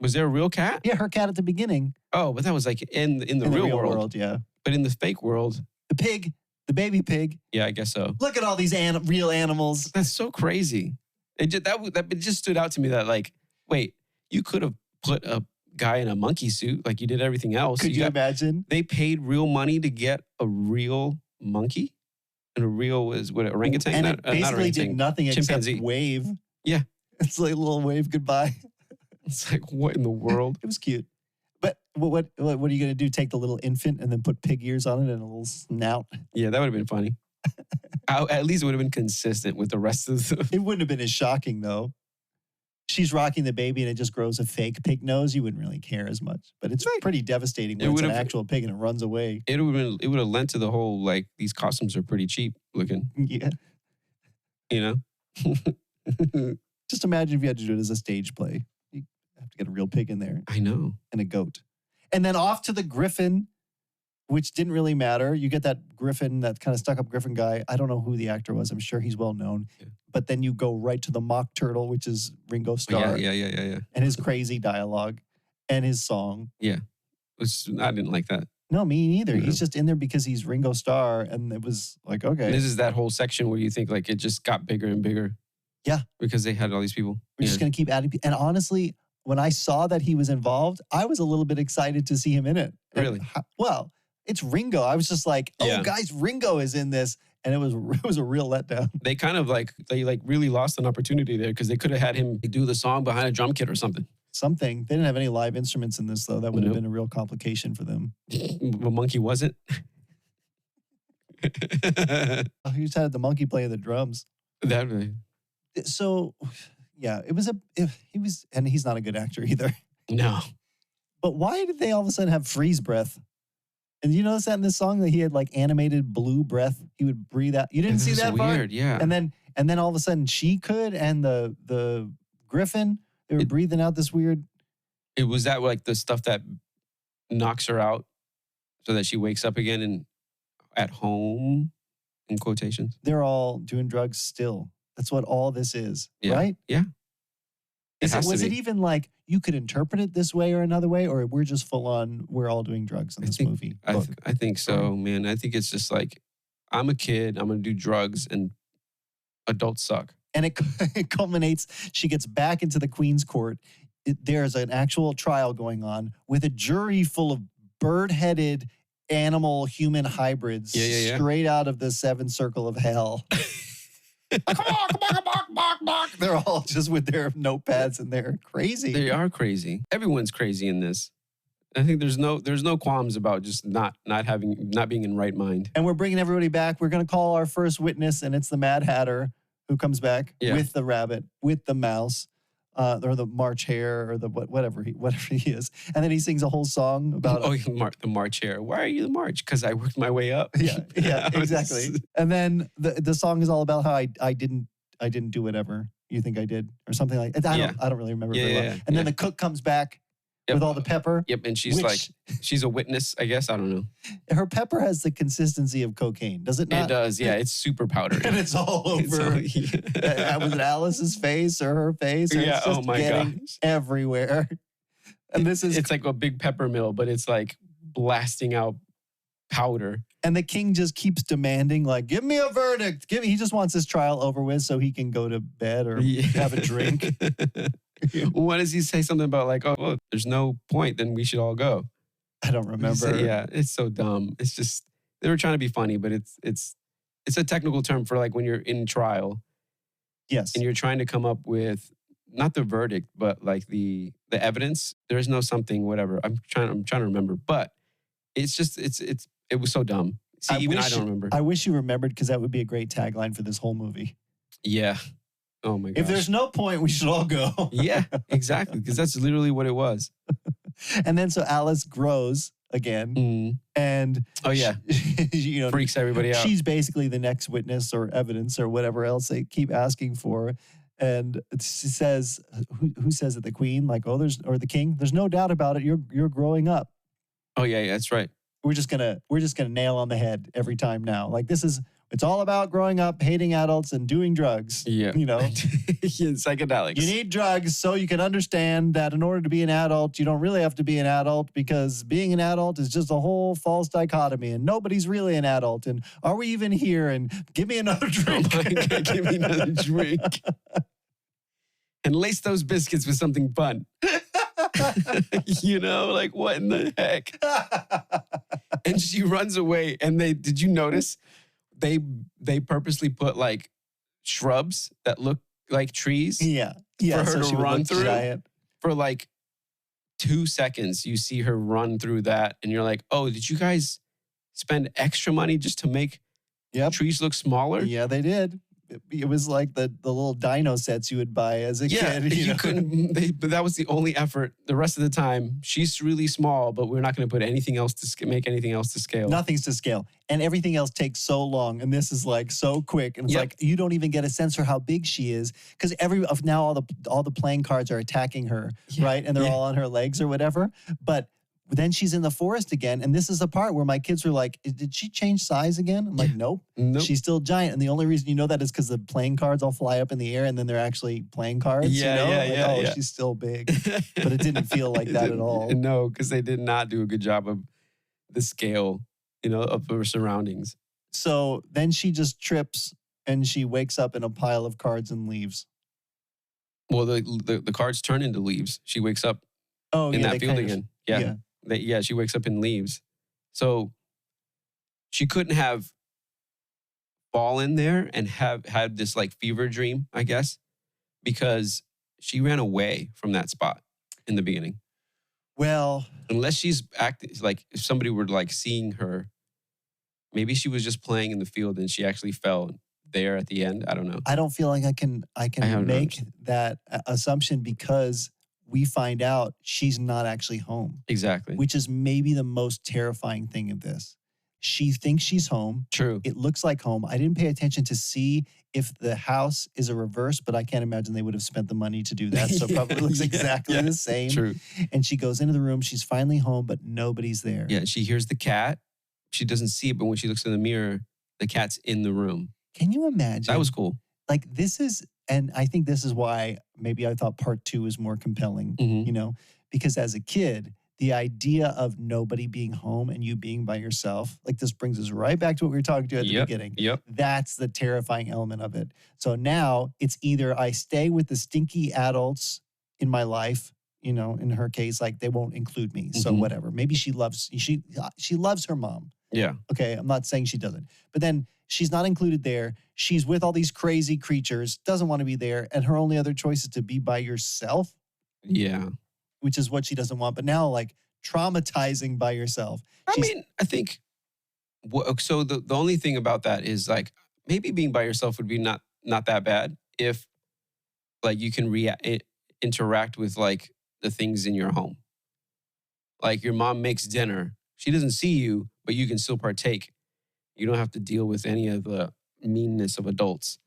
Was there a real cat? Yeah, her cat at the beginning. Oh, but that was like in the real world. Yeah. But in the fake world, the pig, the baby pig. Yeah, I guess so. Look at all these real animals. That's so crazy. It just stood out to me that like, wait, you could have put a guy in a monkey suit like you did everything else. Could you imagine? They paid real money to get a real monkey, and a real was what orangutan. And it basically did nothing chimpanzee. Except wave. Yeah, it's like a little wave goodbye. It's like, what in the world? It was cute. But what are you going to do? Take the little infant and then put pig ears on it and a little snout? Yeah, that would have been funny. At least it would have been consistent with the rest of the... It wouldn't have been as shocking, though. She's rocking the baby and it just grows a fake pig nose. You wouldn't really care as much. But it's pretty devastating when it's an actual pig and it runs away. It would have lent to the whole, like, these costumes are pretty cheap looking. Yeah. You know? Just imagine if you had to do it as a stage play. You have to get a real pig in there. I know. And a goat. And then off to the griffin, which didn't really matter. You get that griffin, that kind of stuck-up griffin guy. I don't know who the actor was. I'm sure he's well known. Yeah. But then you go right to the mock turtle, which is Ringo Starr. Yeah. And his crazy dialogue and his song. Yeah. I didn't like that. No, me neither. Yeah. He's just in there because he's Ringo Starr. And it was like, okay. And this is that whole section where you think like it just got bigger and bigger. Yeah. Because they had all these people. We're just going to keep adding. And honestly, when I saw that he was involved, I was a little bit excited to see him in it. Really? Well, it's Ringo. I was just like, guys, Ringo is in this. And it was a real letdown. They kind of they really lost an opportunity there because they could have had him do the song behind a drum kit or something. They didn't have any live instruments in this, though. That would have been a real complication for them. The monkey wasn't? You just had the monkey playing the drums. So, yeah, and he's not a good actor either. No. But why did they all of a sudden have freeze breath? And you notice that in this song that he had like animated blue breath? He would breathe out. You didn't see that part? Weird, yeah. And then all of a sudden she could, and the griffin, they were breathing out this weird. It was that like the stuff that knocks her out so that she wakes up again and at home, in quotations. They're all doing drugs still. That's what all this is, right? Yeah. Was it even like you could interpret it this way or another way, or we're just full on, we're all doing drugs in this movie? I think so, man. I think it's just like, I'm a kid, I'm going to do drugs, and adults suck. And it culminates, she gets back into the Queen's Court. There's an actual trial going on with a jury full of bird-headed animal human hybrids straight out of the seventh circle of hell. Come on. They're all just with their notepads and they're crazy. They are crazy. Everyone's crazy in this. I think there's no qualms about just not being in right mind. And we're bringing everybody back. We're going to call our first witness, and it's the Mad Hatter who comes back with the rabbit, with the mouse. Or the March Hare, or the whatever he is, and then he sings a whole song about the March Hare. Why are you the March? Because I worked my way up. Yeah, exactly. And then the song is all about how I didn't do whatever you think I did, or something like that. I don't really remember very well. And then the cook comes back with all the pepper. Yep, and she's a witness, I guess. I don't know. Her pepper has the consistency of cocaine, does it not? It does, yeah. It's super powdery. And it's all over. Was it Alice's face or her face? Or it's just getting everywhere. And it's like a big pepper mill, but it's like blasting out powder. And the king just keeps demanding, like, give me a verdict. He just wants his trial over with so he can go to bed or have a drink. What does he say? Something about like, oh, well, there's no point, then we should all go. I don't remember. It's so dumb. It's just, they were trying to be funny, but it's a technical term for like when you're in trial. Yes. And you're trying to come up with not the verdict, but like the evidence. There is no something, whatever. I'm trying to remember, but it's just it was so dumb. See, I don't remember. I wish you remembered, because that would be a great tagline for this whole movie. Yeah. Oh my gosh. If there's no point, we should all go. Yeah, exactly. Because that's literally what it was. And then so Alice grows again. And freaks everybody out. She's basically the next witness or evidence or whatever else they keep asking for. And she says, who says it? The queen? Like, or the king? There's no doubt about it. You're growing up. Oh yeah, that's right. We're just gonna nail on the head every time now. Like, it's all about growing up, hating adults, and doing drugs. Yeah. Psychedelics. You need drugs so you can understand that in order to be an adult, you don't really have to be an adult, because being an adult is just a whole false dichotomy, and nobody's really an adult. And are we even here? And give me another drink. Oh my God, give me another drink. And lace those biscuits with something fun. Like, what in the heck? And she runs away. And did you notice? They purposely put like shrubs that look like trees. Yeah. For her to run through. Giant. For like 2 seconds, you see her run through that, and you're like, oh, did you guys spend extra money just to make trees look smaller? Yeah, they did. It was like the little dino sets you would buy as a kid. You couldn't. But that was the only effort. The rest of the time, she's really small, but we're not going to put anything else to make anything else to scale. Nothing's to scale, and everything else takes so long. And this is like so quick, and it's like you don't even get a sense for how big she is, because now all the playing cards are attacking her, right? And they're all on her legs or whatever. But then she's in the forest again, and this is the part where my kids were like, did she change size again? I'm like, nope. She's still giant. And the only reason you know that is because the playing cards all fly up in the air, and then they're actually playing cards. She's still big. But it didn't feel like that at all. No, because they did not do a good job of the scale, of her surroundings. So then she just trips, and she wakes up in a pile of cards and leaves. Well, the cards turn into leaves. She wakes up in that field again. She wakes up in leaves. So she couldn't have fallen there and have had this like fever dream, I guess, because she ran away from that spot in the beginning. Well, unless she's acting like, if somebody were like seeing her, maybe she was just playing in the field and she actually fell there at the end. I don't know. I don't feel like I can make that assumption, because we find out she's not actually home. Exactly. Which is maybe the most terrifying thing of this. She thinks she's home. True. It looks like home. I didn't pay attention to see if the house is a reverse, but I can't imagine they would have spent the money to do that. So it probably looks exactly the same. True. And she goes into the room. She's finally home, but nobody's there. Yeah, she hears the cat. She doesn't see it, but when she looks in the mirror, the cat's in the room. Can you imagine? That was cool. Like, this is... And I think this is why maybe I thought part 2 is more compelling, because as a kid, the idea of nobody being home and you being by yourself, like, this brings us right back to what we were talking to at the beginning. Yep. That's the terrifying element of it. So now it's either I stay with the stinky adults in my life in her case, like they won't include me. So whatever. Maybe she loves her mom. Yeah. Okay. I'm not saying she doesn't. But then she's not included there. She's with all these crazy creatures, doesn't want to be there. And her only other choice is to be by yourself. Yeah. Which is what she doesn't want. But now, like, traumatizing by yourself. I think, so the only thing about that is, like, maybe being by yourself would be not that bad if, like, you can interact with, like, the things in your home. Like, your mom makes dinner. She doesn't see you, but you can still partake. You don't have to deal with any of the meanness of adults,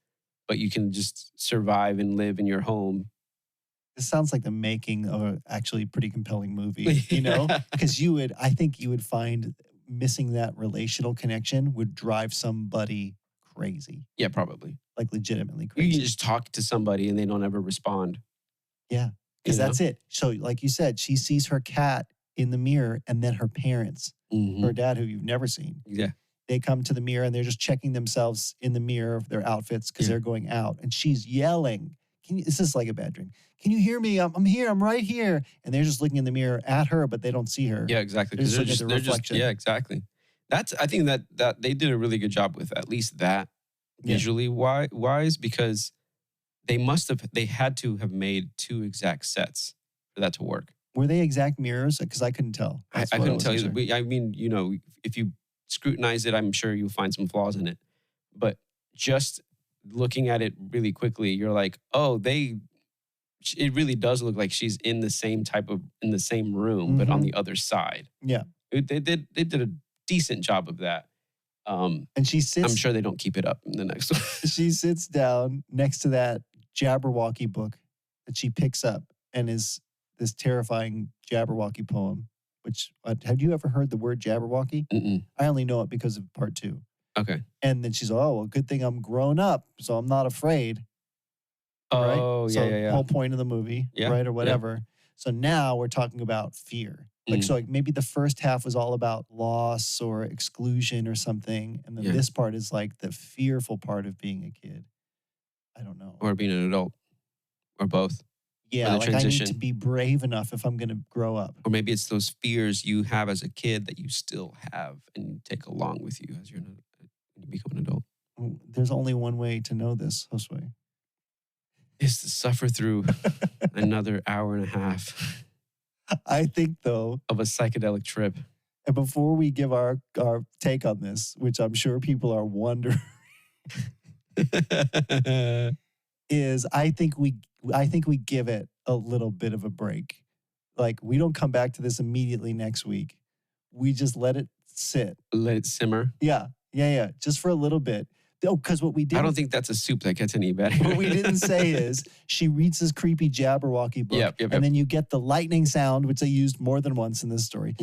but you can just survive and live in your home. This sounds like the making of an actually pretty compelling movie, Because I think you would find missing that relational connection would drive somebody crazy. Yeah, probably. Like legitimately crazy. You can just talk to somebody and they don't ever respond. Yeah, because that's it. So like you said, she sees her cat in the mirror and then her parents, her dad, who you've never seen. Yeah. They come to the mirror and they're just checking themselves in the mirror of their outfits because they're going out. And she's yelling. This is like a bad dream. Can you hear me? I'm here. I'm right here. And they're just looking in the mirror at her, but they don't see her. Yeah, exactly. They're just reflection. Yeah, exactly. I think that they did a really good job with at least that visually wise, because they had to have made 2 exact sets for that to work. Were they exact mirrors? Because I couldn't tell. I couldn't tell you. I mean, if you scrutinize it, I'm sure you'll find some flaws in it. But just looking at it really quickly, you're like, oh, it really does look like she's in the same room, but on the other side. Yeah. They did a decent job of that. And she sits. I'm sure they don't keep it up in the next one. She sits down next to that Jabberwocky book that she picks up and is this terrifying Jabberwocky poem, which, have you ever heard the word Jabberwocky? Mm-mm. I only know it because of part 2. Okay. And then she's like, oh, well, good thing I'm grown up, so I'm not afraid. Oh, right? yeah. Whole point of the movie, right? Or whatever. Yeah. So now we're talking about fear. So maybe the first half was all about loss or exclusion or something. And then this part is like the fearful part of being a kid. I don't know. Or being an adult. Or both. Yeah, like transition. I need to be brave enough if I'm going to grow up. Or maybe it's those fears you have as a kid that you still have and you take along with you as when you become an adult. There's only one way to know this, Josue. Is to suffer through another hour and a half. I think, though, of a psychedelic trip. And before we give our take on this, which I'm sure people are wondering, is I think we give it a little bit of a break. Like, we don't come back to this immediately next week. We just let it sit. Let it simmer. Yeah. Just for a little bit. Oh, because what we did. I don't think that's a soup that gets any better. What we didn't say is she reads this creepy Jabberwocky book, and then you get the lightning sound, which they used more than once in this story.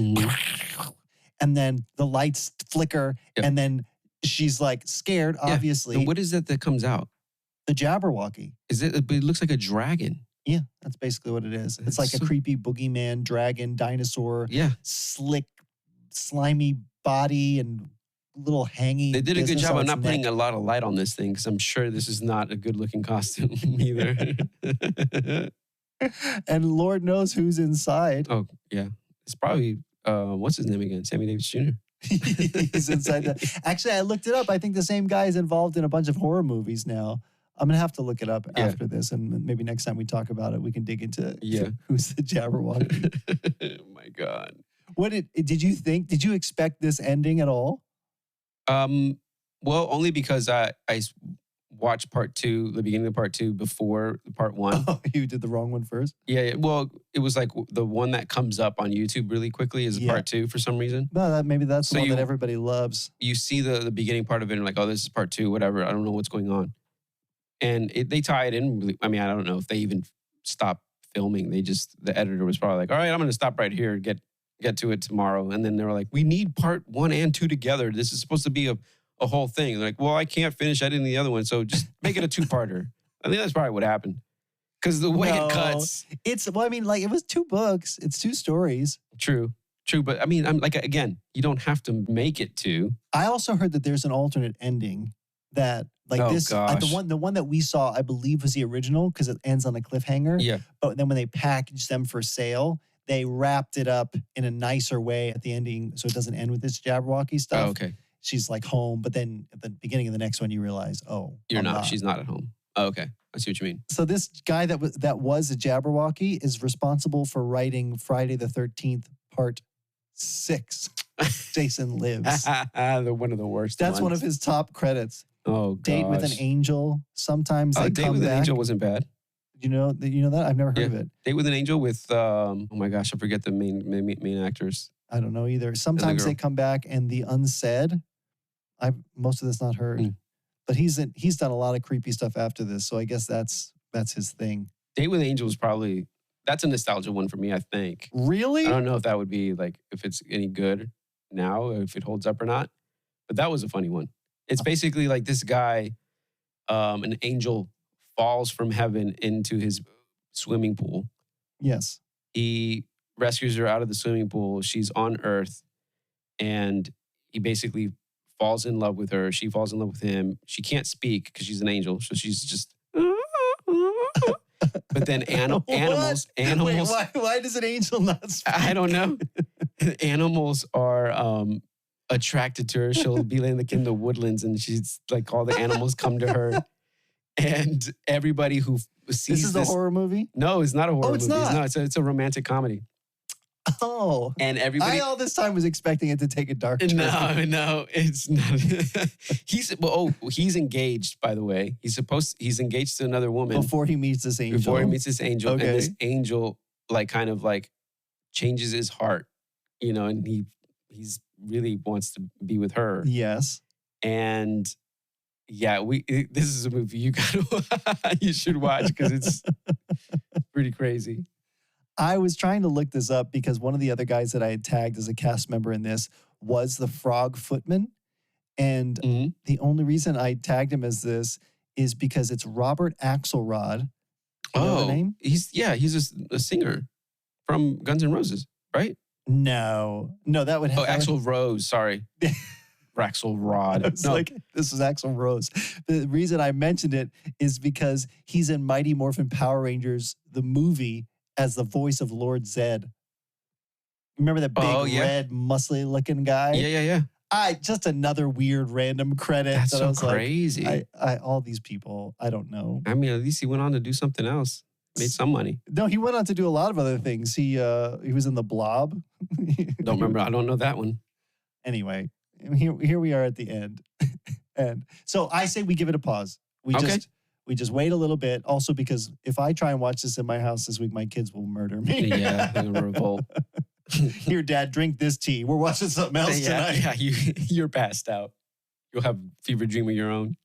And then the lights flicker, and then she's like scared, obviously. And what is it that comes out? The Jabberwocky. It looks like a dragon. Yeah, that's basically what it is. It's like a creepy boogeyman, dragon, dinosaur, slick, slimy body and little hanging. They did a good job of not putting a lot of light on this thing, because I'm sure this is not a good looking costume either. And Lord knows who's inside. Oh, yeah. It's probably, what's his name again? Sammy Davis Jr. He's inside that. Actually, I looked it up. I think the same guy is involved in a bunch of horror movies now. I'm going to have to look it up after this, and maybe next time we talk about it, we can dig into who's the Jabberwocky. Oh, my God. What did you think? Did you expect this ending at all? Well, only because I watched part 2, the beginning of part 2 before part 1. Oh, you did the wrong one first? Yeah. Well, it was like the one that comes up on YouTube really quickly is part 2 for some reason. No, maybe that's the one that everybody loves. You see the beginning part of it and like, oh, this is part 2, whatever. I don't know what's going on. And they tie it in. Really, I mean, I don't know if they even stopped filming. The editor was probably like, all right, I'm going to stop right here and get to it tomorrow. And then they were like, we need part 1 and 2 together. This is supposed to be a whole thing. They're like, well, I can't finish editing the other one, so just make it a 2-parter. I think that's probably what happened. Because the way it cuts. It was 2 books. It's 2 stories. True. But I mean, I'm like, again, you don't have to make it 2. I also heard that there's an alternate ending that Like gosh. the one that we saw, I believe, was the original because it ends on a cliffhanger. Yeah. But then when they packaged them for sale, they wrapped it up in a nicer way at the ending, so it doesn't end with this Jabberwocky stuff. Oh, okay. She's like home, but then at the beginning of the next one, you realize, she's not at home. Oh, okay. I see what you mean. So this guy that was a Jabberwocky is responsible for writing Friday the 13th Part 6. Jason Lives. One of the worst. That's ones. one of his top credits. Oh, gosh. Date with an Angel. Sometimes they Date come with back. an Angel wasn't bad. You know that? I've never heard of it. Date with an Angel with oh my gosh, I forget the main actors. I don't know either. Sometimes they come back, and The Unsaid. Most of this not heard, but he's done a lot of creepy stuff after this. So I guess that's his thing. Date with an Angel is probably that's a nostalgia one for me. I think. Really? I don't know if that would be like if it's any good now, or if it holds up or not. But that was a funny one. It's basically like this guy, an angel falls from heaven into his swimming pool. Yes. He rescues her out of the swimming pool. She's on Earth, and he basically falls in love with her. She falls in love with him. She can't speak because she's an angel, so she's just. But then animals. Wait, why does an angel not speak? I don't know. Animals are attracted to her. She'll be like in the woodlands, and she's like all the animals come to her, and everybody who sees this is a horror movie. No, it's not a horror movie. It's not. No, it's a romantic comedy. Oh, and everybody. I all this time was expecting it to take a dark turn. No, it's not. He's engaged. By the way, he's engaged to another woman before he meets this angel. Okay. And this angel kind of changes his heart, and he's really wants to be with her. Yes, and yeah, this is a movie you should watch because it's pretty crazy. I was trying to look this up because one of the other guys that I had tagged as a cast member in this was the Frog Footman. And the only reason I tagged him as this is because it's Robert Axelrod. You know the name? He's a singer from Guns N' Roses, right? No, that would have... Axl Rose, sorry. Axelrod. It's like, this is Axl Rose. The reason I mentioned it is because he's in Mighty Morphin Power Rangers, the movie, as the voice of Lord Zed. Remember that big red, muscly looking guy? Yeah. Just another weird random credit. That's so crazy. Like, all these people, I don't know. I mean, at least he went on to do something else. Made some money. No, he went on to do a lot of other things. He was in The Blob. Don't remember. I don't know that one. Anyway, here we are at the end. And so I say we give it a pause. We just wait a little bit. Also, because if I try and watch this in my house this week, my kids will murder me. Yeah, they're going to revolt. Here, Dad, drink this tea. We're watching something else tonight. Yeah, you're passed out. You'll have a fever dream of your own.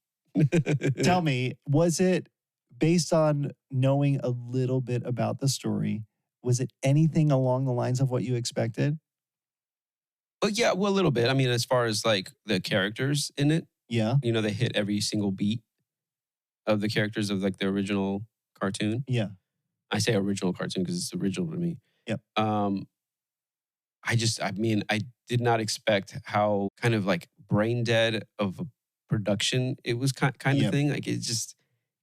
Tell me, was it based on knowing a little bit about the story? Was it anything along the lines of what you expected? Well, yeah, a little bit. I mean, as far as the characters in it, yeah, they hit every single beat of the characters of the original cartoon. Yeah. I say original cartoon because it's original to me. Yep. I did not expect how kind of brain dead of a production it was kind of thing.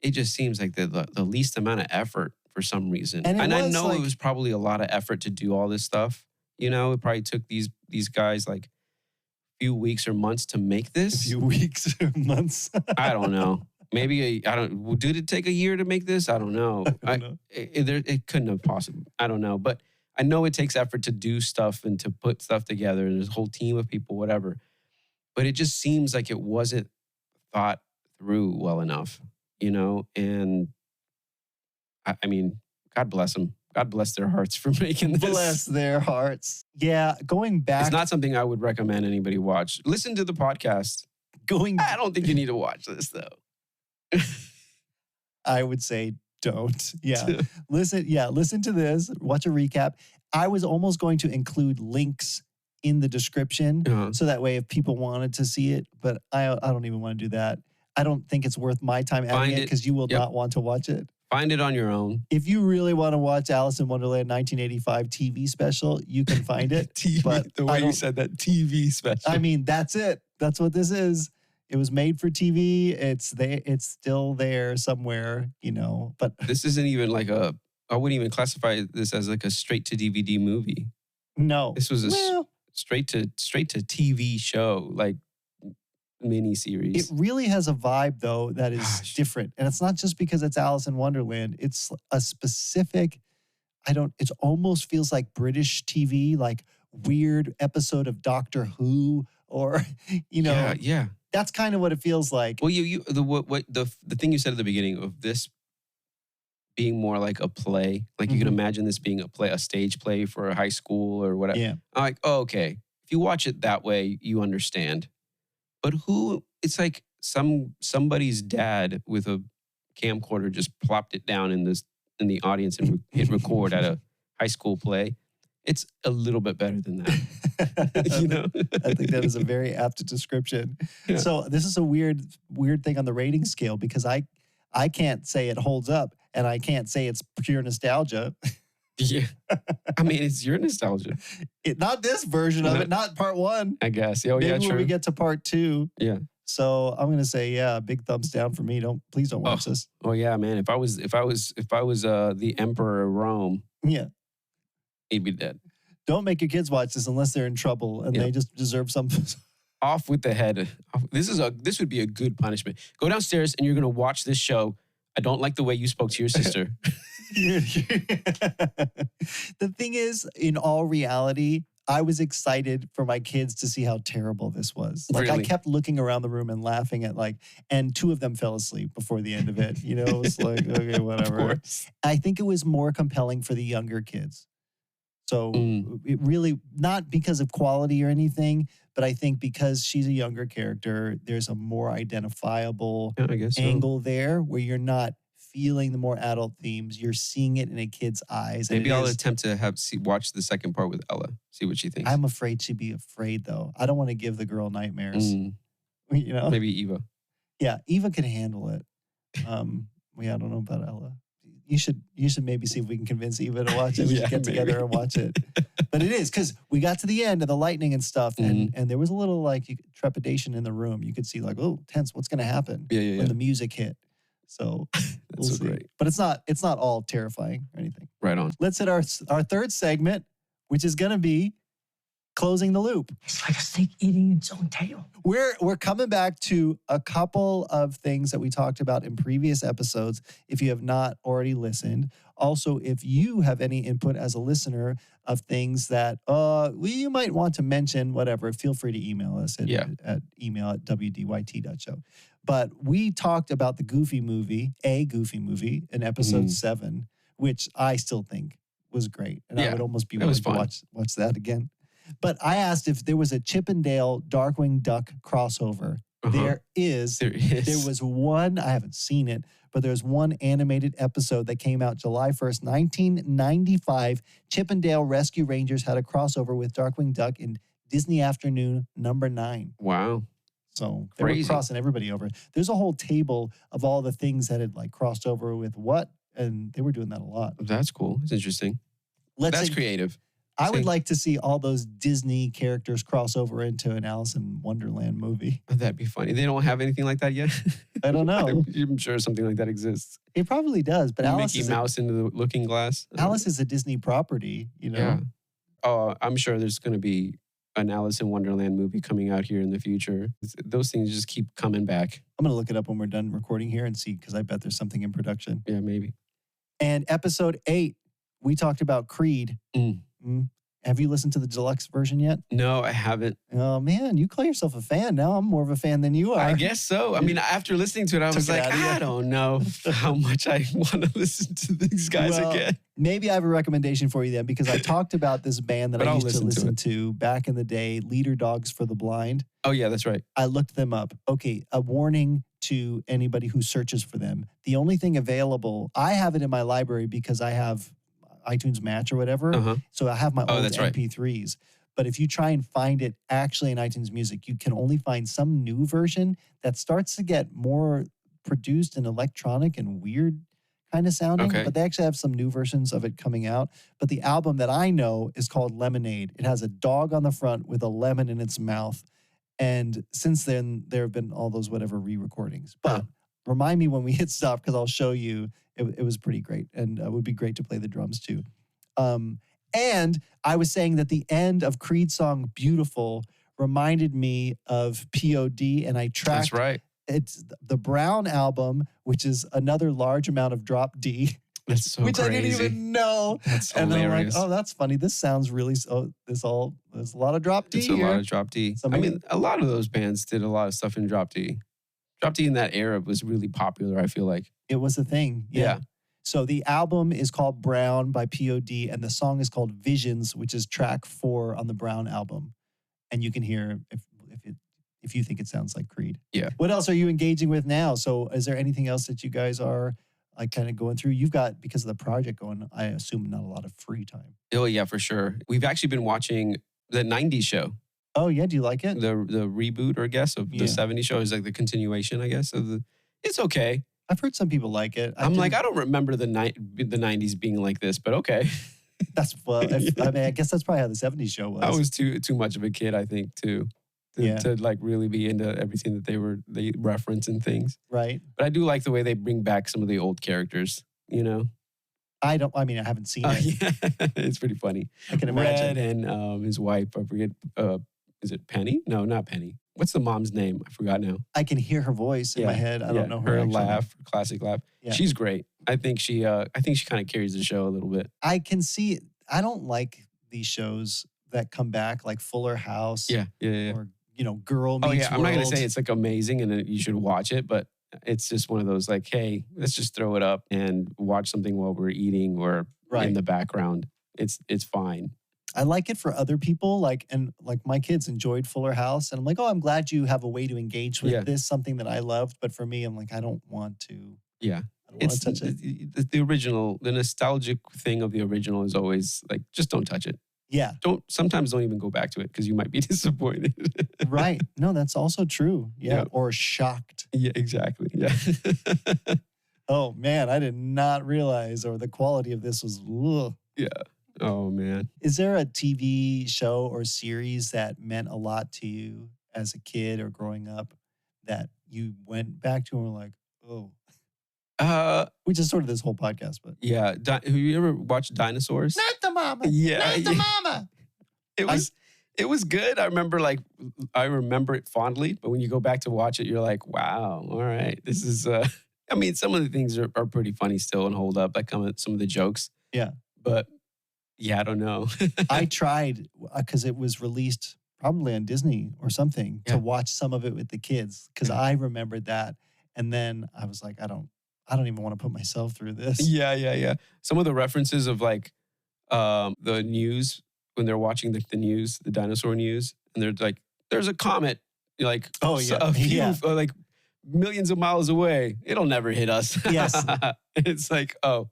It just seems like the least amount of effort for some reason. And I know it was probably a lot of effort to do all this stuff. It probably took these guys a few weeks or months to make this. A few weeks or months. I don't know. Maybe did it take a year to make this? I don't know. It couldn't have possibly. I don't know. But I know it takes effort to do stuff and to put stuff together. And there's a whole team of people, whatever. But it just seems like it wasn't thought through well enough, And I mean, God bless them. God bless their hearts for making this. Bless their hearts. Yeah, going back. It's not something I would recommend anybody watch. Listen to the podcast. I don't think you need to watch this, though. I would say don't. Yeah. Listen to this. Watch a recap. I was almost going to include links in the description so that way if people wanted to see it, but I don't even want to do that. I don't think it's worth my time adding it because you will not want to watch it. Find it on your own. If you really want to watch Alice in Wonderland 1985 TV special, you can find it. The way you said that, TV special. I mean, that's it. That's what this is. It was made for TV. It's still there somewhere, but this isn't even like I wouldn't even classify this as like a straight to DVD movie. No. This was a straight to TV show, like mini series. It really has a vibe though that is different. And it's not just because it's Alice in Wonderland. It's a specific, it almost feels like British TV, like weird episode of Doctor Who or, Yeah. That's kind of what it feels like. Well, the thing you said at the beginning of this being more like a play, like you can imagine this being a stage play for a high school or whatever. Yeah. I'm like, oh, okay. If you watch it that way, you understand. But it's like somebody's dad with a camcorder just plopped it down in the audience and hit record at a high school play. It's a little bit better than that. I think that is a very apt description. Yeah. So this is a weird thing on the rating scale because I can't say it holds up and I can't say it's pure nostalgia. Yeah. I mean, it's your nostalgia. Not this version of it, not part 1. I guess. Oh, maybe yeah, true. When we get to part 2. Yeah. So I'm gonna say, big thumbs down for me. Please don't watch this. Oh yeah, man. If I was the Emperor of Rome, he'd be dead. Don't make your kids watch this unless they're in trouble and they just deserve something. Off with the head. This would be a good punishment. Go downstairs and you're gonna watch this show. I don't like the way you spoke to your sister. The thing is, in all reality, I was excited for my kids to see how terrible this was. Like really? I kept looking around the room and laughing at and 2 of them fell asleep before the end of it. It was like, okay, whatever. I think it was more compelling for the younger kids. So it really, not because of quality or anything, but I think because she's a younger character, there's a more identifiable angle there where you're not feeling the more adult themes. You're seeing it in a kid's eyes. Maybe I'll attempt to watch the second part with Ella, see what she thinks. I'm afraid she'd be afraid, though. I don't want to give the girl nightmares. Maybe Eva. Yeah, Eva can handle it. I don't know about Ella. You should maybe see if we can convince Eva to watch it. We should get together and watch it. But it is, because we got to the end of the lightning and stuff, and there was a little trepidation in the room. You could see tense, what's going to happen when the music hit. So we'll see. Great. But it's not all terrifying or anything. Right on. Let's hit our third segment, which is going to be closing the loop. It's like a snake eating its own tail. We're coming back to a couple of things that we talked about in previous episodes, if you have not already listened. Also, if you have any input as a listener of things that you might want to mention, whatever, feel free to email us at email@wdyt.show. But we talked about the Goofy movie, in episode 7, which I still think was great. And I would almost be willing to watch that again. But I asked if there was a Chip and Dale Darkwing Duck crossover. There is. There was one, I haven't seen it, but there's one animated episode that came out July 1st, 1995. Chip and Dale Rescue Rangers had a crossover with Darkwing Duck in Disney Afternoon #9. Wow. So they were crossing everybody over. There's a whole table of all the things that had crossed over with what, and they were doing that a lot. That's cool. That's interesting. That's creative. I would like to see all those Disney characters cross over into an Alice in Wonderland movie. That'd be funny. They don't have anything like that yet? I don't know. I'm sure something like that exists. It probably does, but Alice Mickey Mouse into the Looking Glass. Alice is a Disney property, Yeah. Oh, I'm sure there's going to be an Alice in Wonderland movie coming out here in the future. Those things just keep coming back. I'm going to look it up when we're done recording here and see, because I bet there's something in production. Yeah, maybe. And episode 8, we talked about Creed. Have you listened to the deluxe version yet? No, I haven't. Oh, man, you call yourself a fan. Now I'm more of a fan than you are. I guess so. I mean, after listening to it, I was like, I don't know how much I want to listen to these guys again. Maybe I have a recommendation for you then, because I talked about this band that I used to listen to back in the day, Leader Dogs for the Blind. Oh, yeah, that's right. I looked them up. Okay, a warning to anybody who searches for them. The only thing available, I have it in my library because I have iTunes Match or whatever. So I have my old MP3s. But if you try and find it actually in iTunes Music, you can only find some new version that starts to get more produced and electronic and weird kind of sounding. But they actually have some new versions of it coming out. But the album that I know is called Lemonade. It has a dog on the front with a lemon in its mouth. And since then, there have been all those whatever re-recordings. But remind me when we hit stop because I'll show you. It was pretty great. And it would be great to play the drums too. And I was saying that the end of Creed's song Beautiful reminded me of POD. And I tracked. That's right. It's the Brown album, which is another large amount of drop D. That's so which crazy. I didn't even know. That's and hilarious. I'm like, oh, that's funny. This sounds really, there's a lot of drop D It's a lot of drop D. So I mean, a lot of those bands did a lot of stuff in drop D. Drop D in that era was really popular, I feel like. It was a thing. Yeah. So the album is called Brown by POD, and the song is called Visions, which is track 4 on the Brown album. And you can hear if you think it sounds like Creed. Yeah. What else are you engaging with now? So is there anything else that you guys are like kind of going through? You've got, because of the project going, I assume not a lot of free time. Oh, yeah, for sure. We've actually been watching the 90s show. Oh, yeah. Do you like it? The reboot, or I guess, of the 70s show is like the continuation, I guess, of the... It's okay. I've heard some people like it. I don't remember the 90s being like this, but okay. I guess that's probably how the 70s show was. I was too much of a kid, I think, too. To like really be into everything that they reference and things. Right. But I do like the way they bring back some of the old characters, you know? I haven't seen it. Yeah. It's pretty funny. I can imagine. Red and his wife, I forget, is it Penny? No, not Penny. What's the mom's name? I forgot now. I can hear her voice in my head. I don't know her laugh, classic laugh. Yeah. She's great. I think she kind of carries the show a little bit. I can see, I don't like these shows that come back like Fuller House. Yeah. Or, Girl Meets World. I'm not going to say it's like amazing and you should watch it, but it's just one of those like, hey, let's just throw it up and watch something while we're eating or in the background. It's fine. I like it for other people, like my kids enjoyed Fuller House, and I'm like, oh, I'm glad you have a way to engage with this, something that I loved. But for me, I'm like, I don't want to. Yeah, it's touch it. The original, the nostalgic thing of the original is always like, just don't touch it. Yeah. Sometimes don't even go back to it because you might be disappointed. Right. No, that's also true. Yeah. Or shocked. Yeah, exactly. Yeah. Oh man, I did not realize, or the quality of this was. Ugh. Yeah. Oh man. Is there a TV show or series that meant a lot to you as a kid or growing up that you went back to and were like, oh? Which is sort of this whole podcast, but yeah. Have you ever watched Dinosaurs? Not the mama. Yeah, not the mama. It was good. I remember it fondly, but when you go back to watch it, you're like, wow, all right, this is. I mean, some of the things are pretty funny still and hold up. Like some of the jokes. Yeah, but yeah, I don't know. I tried because it was released probably on Disney or something to watch some of it with the kids because I remembered that, and then I was like, I don't even want to put myself through this. Yeah. Some of the references of like the news when they're watching the news, the dinosaur news, and they're like, "There's a comet, like a few like millions of miles away. It'll never hit us." Yes, it's like, oh,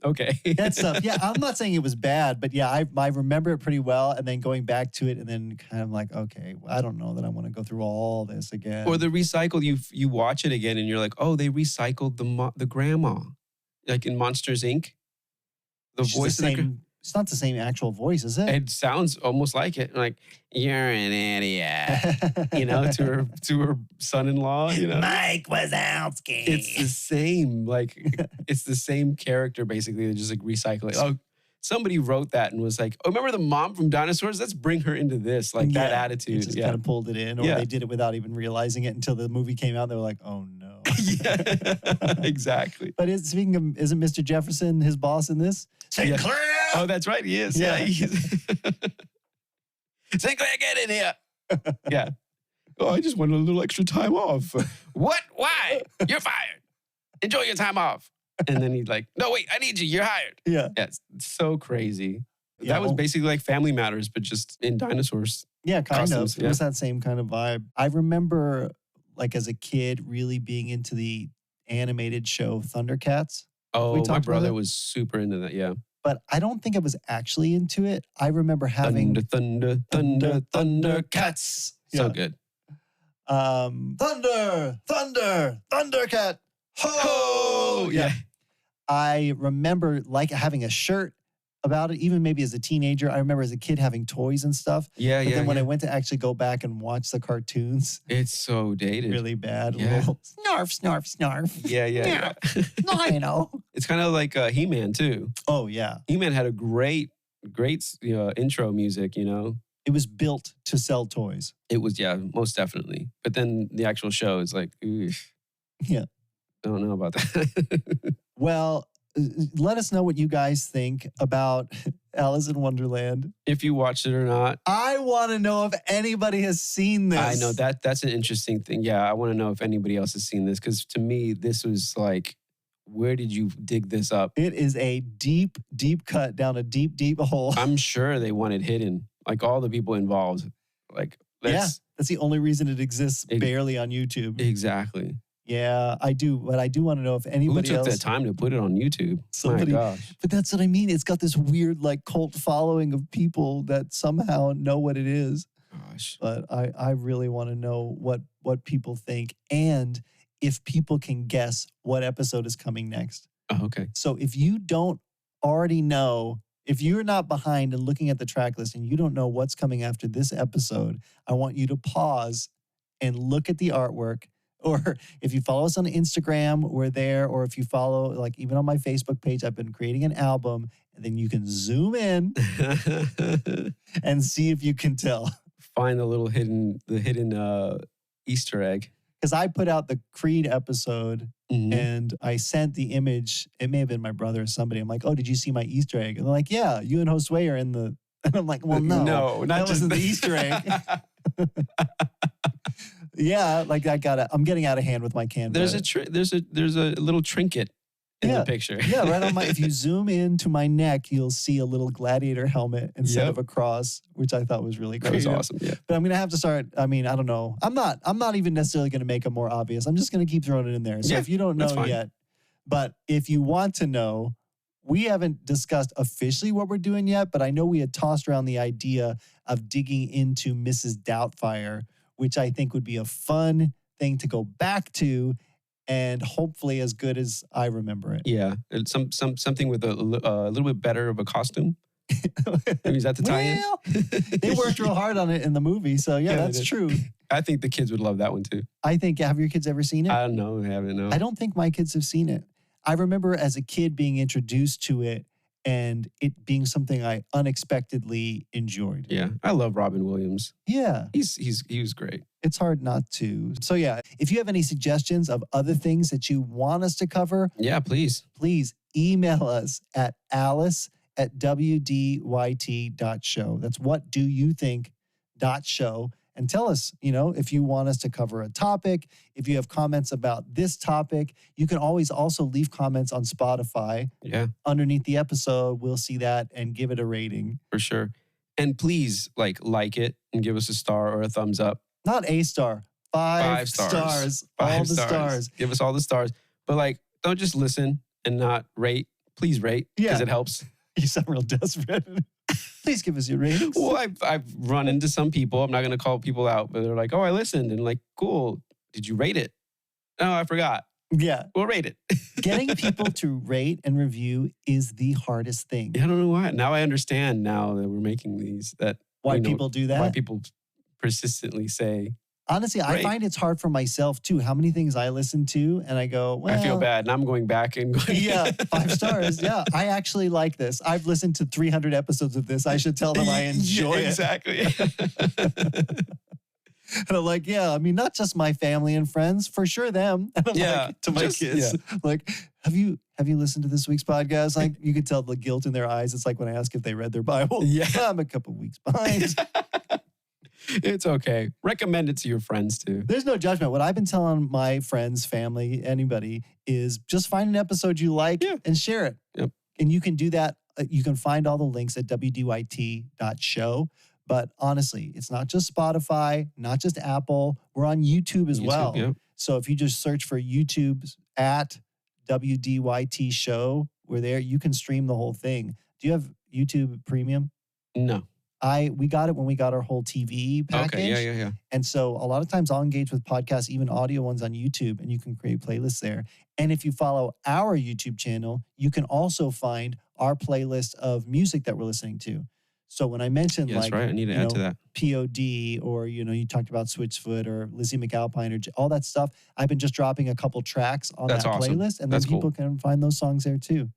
okay. That stuff. Yeah, I'm not saying it was bad, but yeah, I remember it pretty well, and then going back to it, and then kind of like, okay, well, I don't know that I want to go through all this again. Or the recycle. You watch it again, and you're like, oh, they recycled the grandma, like in Monsters Inc. The voice of it's not the same actual voice, is it? It sounds almost like it. Like, you're an idiot. To her son-in-law. Mike Wazowski. It's the same. Like, it's the same character, basically. They just like recycle it. Oh, somebody wrote that and was like, oh, remember the mom from Dinosaurs? Let's bring her into this. Like, that attitude. Just kind of pulled it in. Or they did it without even realizing it until the movie came out. They were like, oh, no. Yeah, exactly. But isn't Mr. Jefferson his boss in this? Sinclair! Oh, that's right. He is. Yeah. Sinclair, get in here. Yeah. Oh, I just wanted a little extra time off. What? Why? You're fired. Enjoy your time off. And then he's like, no, wait, I need you. You're hired. Yeah. It's so crazy. That was basically like Family Matters, but just in dinosaurs. Yeah, kind of. It was that same kind of vibe. I remember, like, as a kid, really being into the animated show Thundercats. Oh, my brother was super into that, yeah. But I don't think I was actually into it. I remember having... Thundercats. So good. Thundercat. Ho! Yeah. I remember like having a shirt about it, even maybe as a teenager. I remember as a kid having toys and stuff. Yeah, but yeah. then when yeah. I went to actually go back and watch the cartoons, it's so dated. really bad. Yeah. Little snarf, snarf, snarf. Yeah. No, you know. It's kind of like He-Man too. Oh, yeah. He-Man had a great intro music, you know? It was built to sell toys. It was, yeah, most definitely. But then the actual show is like, oof. Yeah. I don't know about that. Well, let us know what you guys think about Alice in Wonderland. If you watched it or not. I want to know if anybody has seen this. I know that's an interesting thing. Yeah, I want to know if anybody else has seen this because to me, this was like, where did you dig this up? It is a deep, deep cut down a deep, deep hole. I'm sure they want it hidden. Like all the people involved. Like, that's the only reason it exists barely on YouTube. Exactly. Yeah, I do. But I do want to know if anybody else... Who took the time to put it on YouTube? Somebody, my gosh. But that's what I mean. It's got this weird like cult following of people that somehow know what it is. Gosh. But I really want to know what people think and if people can guess what episode is coming next. Oh, okay. So if you don't already know, if you're not behind and looking at the track list and you don't know what's coming after this episode, I want you to pause and look at the artwork. Or if you follow us on Instagram, we're there. Or if you follow, like even on my Facebook page, I've been creating an album. And then you can zoom in and see if you can tell. Find the hidden Easter egg. Because I put out the Creed episode and I sent the image. It may have been my brother or somebody. I'm like, oh, did you see my Easter egg? And they're like, yeah, you and Josue are in the... And I'm like, well, no, that wasn't the Easter egg. Yeah, like I'm getting out of hand with my Canva. There's a little trinket in the picture. Yeah, right on my. If you zoom into my neck, you'll see a little gladiator helmet instead of a cross, which I thought was really creative. That was awesome. Yeah, but I'm gonna have to start. I mean, I don't know. I'm not even necessarily gonna make it more obvious. I'm just gonna keep throwing it in there. So if you don't know yet, but if you want to know, we haven't discussed officially what we're doing yet. But I know we had tossed around the idea of digging into Mrs. Doubtfire, which I think would be a fun thing to go back to and hopefully as good as I remember it. Yeah. Something with a little bit better of a costume. I mean, is that the tie-in? Well, they worked real hard on it in the movie. So yeah, that's true. I think the kids would love that one too. I think, have your kids ever seen it? I don't know. I haven't, no. I don't think my kids have seen it. I remember as a kid being introduced to it and it being something I unexpectedly enjoyed. Yeah, I love Robin Williams. Yeah. He was great. It's hard not to. So yeah, if you have any suggestions of other things that you want us to cover, yeah, please email us at alice@wdyt.show. That's what do you think.show. And tell us, if you want us to cover a topic, if you have comments about this topic, you can always also leave comments on Spotify. Yeah. Underneath the episode, we'll see that and give it a rating. For sure. And please like it and give us a star or a thumbs up. Not a star, five stars. All the stars. Give us all the stars. But don't just listen and not rate. Please rate because it helps. You sound real desperate. Please give us your ratings. Well, I've run into some people. I'm not going to call people out, but they're like, oh, I listened. And cool. Did you rate it? No, I forgot. Yeah. We'll rate it. Getting people to rate and review is the hardest thing. I don't know why. Now I understand now that we're making these. Why people do that? Why people persistently say. Honestly, I find it's hard for myself too. How many things I listen to and I go, well. I feel bad. And I'm going back and going. Yeah, 5 stars. Yeah, I actually like this. I've listened to 300 episodes of this. I should tell them I enjoy it. Exactly. And I'm like, yeah, I mean, not just my family and friends, for sure them. And I'm to my kids, have you listened to this week's podcast? You could tell the guilt in their eyes. It's like when I ask if they read their Bible. Yeah. I'm a couple weeks behind. It's okay. Recommend it to your friends too. There's no judgment. What I've been telling my friends, family, anybody is just find an episode you like and share it. Yep. And you can do that. You can find all the links at wdyt.show. But honestly, it's not just Spotify, not just Apple. We're on YouTube as well. Yep. So if you just search for YouTube at WDYT show, we're there. You can stream the whole thing. Do you have YouTube Premium? No. We got it when we got our whole TV package. Okay, yeah. And so a lot of times I'll engage with podcasts, even audio ones on YouTube, and you can create playlists there. And if you follow our YouTube channel, you can also find our playlist of music that we're listening to. So when I mentioned That's right. I need to add to that. POD, or, you talked about Switchfoot or Lizzie McAlpine or all that stuff, I've been just dropping a couple tracks on that playlist, and then people can find those songs there too.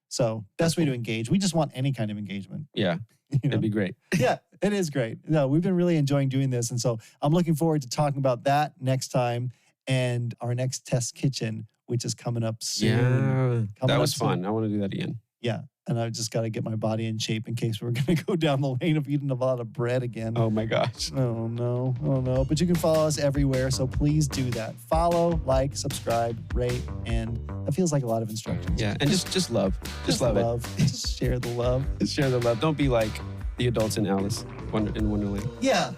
So best way to engage. We just want any kind of engagement. Yeah, it'd be great. Yeah, it is great. No, we've been really enjoying doing this. And so I'm looking forward to talking about that next time and our next test kitchen, which is coming up soon. Yeah, that was fun. I want to do that again. Yeah. And I've just got to get my body in shape in case we're going to go down the lane of eating a lot of bread again. Oh, my gosh. Oh, no. Oh, no. But you can follow us everywhere, so please do that. Follow, like, subscribe, rate, and that feels like a lot of instructions. Yeah, and just love. Just love it. Just share the love. Just share the love. Don't be like the adults in Alice in Wonderland. Yeah.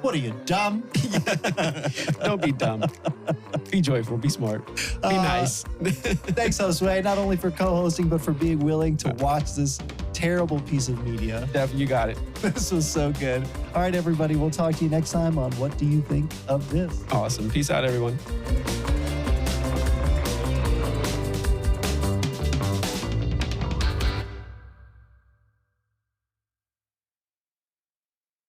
What are you, dumb? Don't be dumb. Be joyful. Be smart. Be nice. Thanks, Josue, not only for co-hosting, but for being willing to watch this terrible piece of media. Def, you got it. This was so good. All right, everybody. We'll talk to you next time on What Do You Think of This? Awesome. Peace out, everyone.